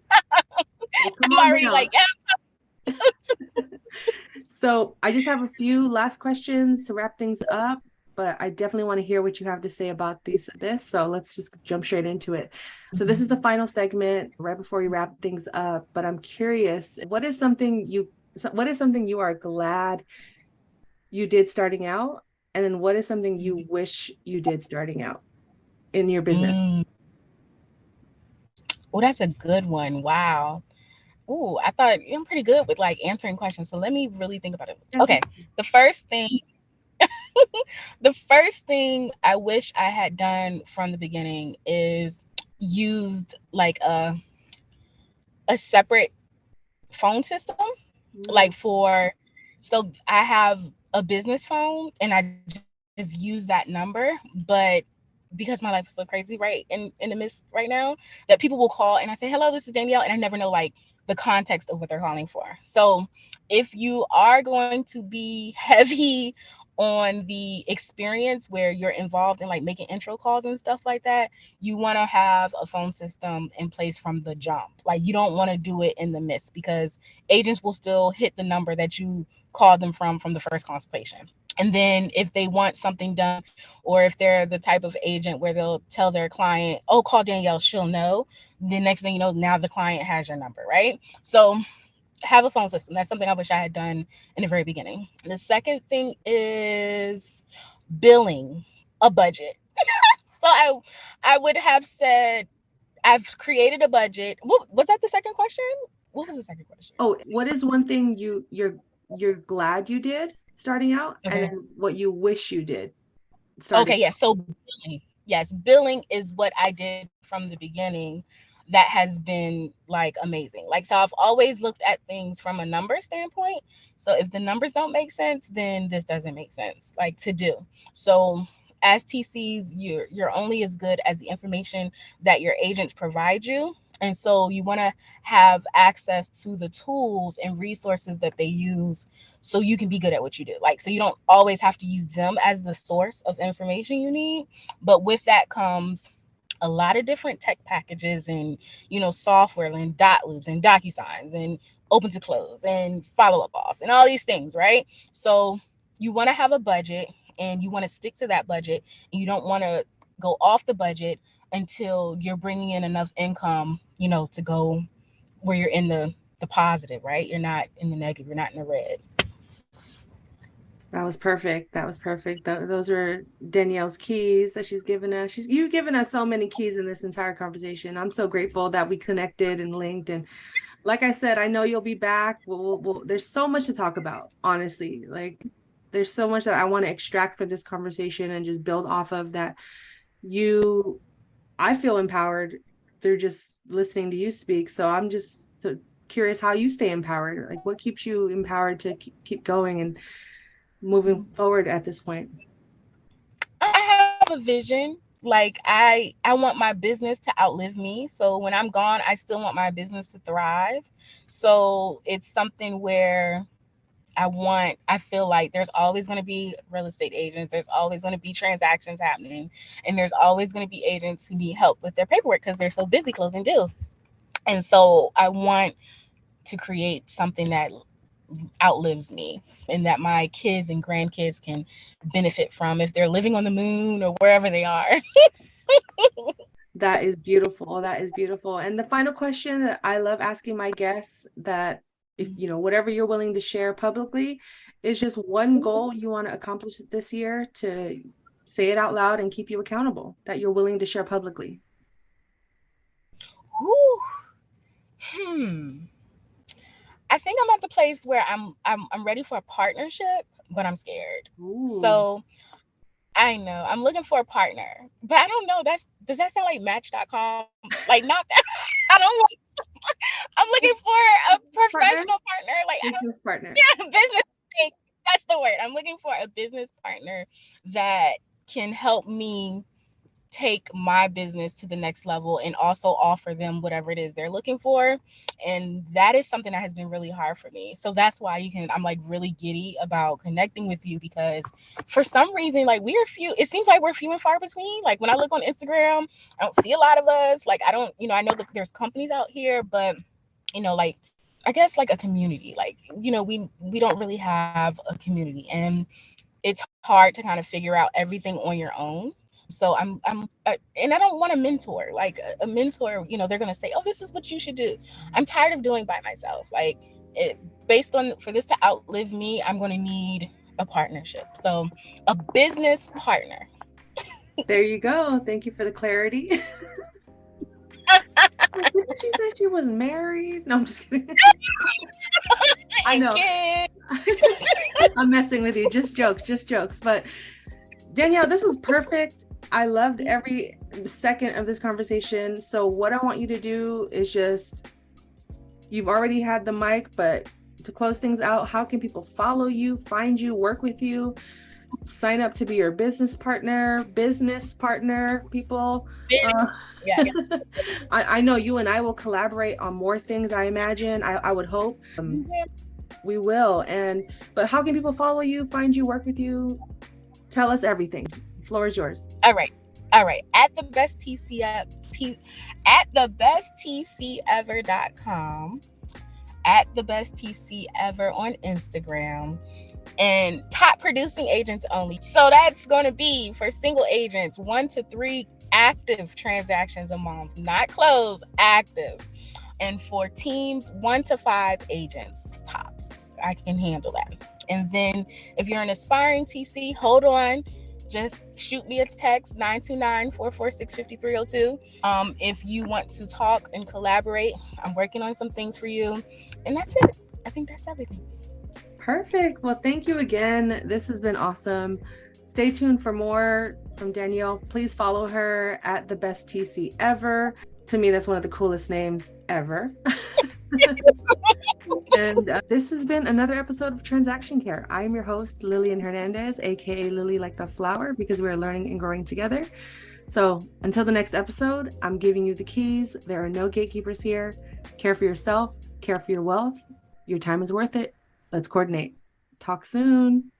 S2: well, come
S1: I'm
S2: on
S1: already like,
S2: down. So I just have a few last questions to wrap things up, but I definitely want to hear what you have to say about this. So let's just jump straight into it. So this is the final segment right before we wrap things up, but I'm curious, what is something you are glad you did starting out? And then what is something you wish you did starting out in your business?
S1: mm, oh, that's a good one. Wow. Ooh, I thought I'm pretty good with like answering questions. So let me really think about it.
S2: Yes.
S1: Okay. The first thing, the first thing I wish I had done from the beginning is used like a separate phone system.
S2: Mm,
S1: Like for so I have a business phone and I just use that number, but because my life is so crazy in the midst right now, that people will call and I say, hello, this is Danielle, and I never know like the context of what they're calling for. So if you are going to be heavy on the experience where you're involved in like making intro calls and stuff like that, you want to have a phone system in place from the jump. Like, you don't want to do it in the midst because agents will still hit the number that you called them from the first consultation. And then if they want something done, or if they're the type of agent where they'll tell their client, oh, call Danielle, she'll know. The next thing you know, now the client has your number, right? So have a phone system. That's something I wish I had done in the very beginning. The second thing is billing a budget. So I would have said I've created a budget. What was that, the second question? What was the second question?
S2: Oh, what is one thing you're glad you did starting out, and
S1: Okay.
S2: then what you wish you did starting
S1: Okay, yes. So billing. Yes, billing is what I did from the beginning that has been like amazing. Like, so I've always looked at things from a number standpoint. So if the numbers don't make sense, then this doesn't make sense like to do. So as TCs, you're only as good as the information that your agents provide you. And so you want to have access to the tools and resources that they use so you can be good at what you do. Like, so you don't always have to use them as the source of information you need. But with that comes a lot of different tech packages and, software and dot loops and DocuSigns and open to close and follow up boss and all these things, right? So you want to have a budget and you want to stick to that budget, and you don't want to go off the budget until you're bringing in enough income, to go where you're in the positive, right? You're not in the negative, you're not in the red.
S2: That was perfect. That was perfect. Those are Danielle's keys that she's given us. You've given us so many keys in this entire conversation. I'm so grateful that we connected and linked. And like I said, I know you'll be back. There's so much to talk about, honestly. Like, there's so much that I want to extract from this conversation and just build off of that. I feel empowered through just listening to you speak. So I'm just so curious how you stay empowered. Like, what keeps you empowered to keep going and moving forward at this point?
S1: I have a vision. Like, I want my business to outlive me. So when I'm gone, I still want my business to thrive. So it's something where I feel like there's always going to be real estate agents. There's always going to be transactions happening. And there's always going to be agents who need help with their paperwork because they're so busy closing deals. And so I want to create something that outlives me and that my kids and grandkids can benefit from if they're living on the moon or wherever they are.
S2: That is beautiful. That is beautiful. And the final question that I love asking my guests, that if whatever you're willing to share publicly, is just one goal you want to accomplish this year, to say it out loud and keep you accountable, that you're willing to share publicly.
S1: Ooh. I think I'm at the place where I'm ready for a partnership, but I'm scared.
S2: Ooh.
S1: So I know I'm looking for a partner, but I don't know. Does that sound like Match.com? Like, not that. I don't want. I'm looking for a professional partner, like
S2: business partner.
S1: Yeah, business. That's the word. I'm looking for a business partner that can help me take my business to the next level and also offer them whatever it is they're looking for. And that is something that has been really hard for me. So that's why I'm like really giddy about connecting with you, because for some reason, like, it seems like we're few and far between. Like, when I look on Instagram, I don't see a lot of us. Like, I know that there's companies out here, but like, I guess like a community, like, we don't really have a community, and it's hard to kind of figure out everything on your own. So and I don't want a mentor, like a mentor, they're going to say, oh, this is what you should do. I'm tired of doing by myself. Like, for this to outlive me, I'm going to need a partnership. So a business partner.
S2: There you go. Thank you for the clarity. Didn't she say she was married? No, I'm just kidding. I know. I'm messing with you. Just jokes. But Danielle, this was perfect. I loved every second of this conversation. So what I want you to do is you've already had the mic, but to close things out, how can people follow you, find you, work with you, sign up to be your business partner, people?
S1: Yeah.
S2: I know you and I will collaborate on more things, I imagine. I would hope. We will. But how can people follow you, find you, work with you? Tell us everything. The floor is yours.
S1: All right. At thebesttcever.com, at thebesttcever on Instagram, and top producing agents only. So that's going to be for single agents, 1 to 3 active transactions a month, not closed, active. And for teams, 1 to 5 agents tops. I can handle that. And then if you're an aspiring TC, hold on. Just shoot me a text, 929-446-5302. If you want to talk and collaborate, I'm working on some things for you. And that's it. I think that's everything.
S2: Perfect. Well, thank you again. This has been awesome. Stay tuned for more from Danielle. Please follow her at the best TC ever. To me, that's one of the coolest names ever. And this has been another episode of Transaction Care. I am your host, Lillian Hernandez, aka Lilly like the flower, because we are learning and growing together. So until the next episode, I'm giving you the keys. There are no gatekeepers here. Care for yourself, care for your wealth. Your time is worth it. Let's coordinate. Talk soon.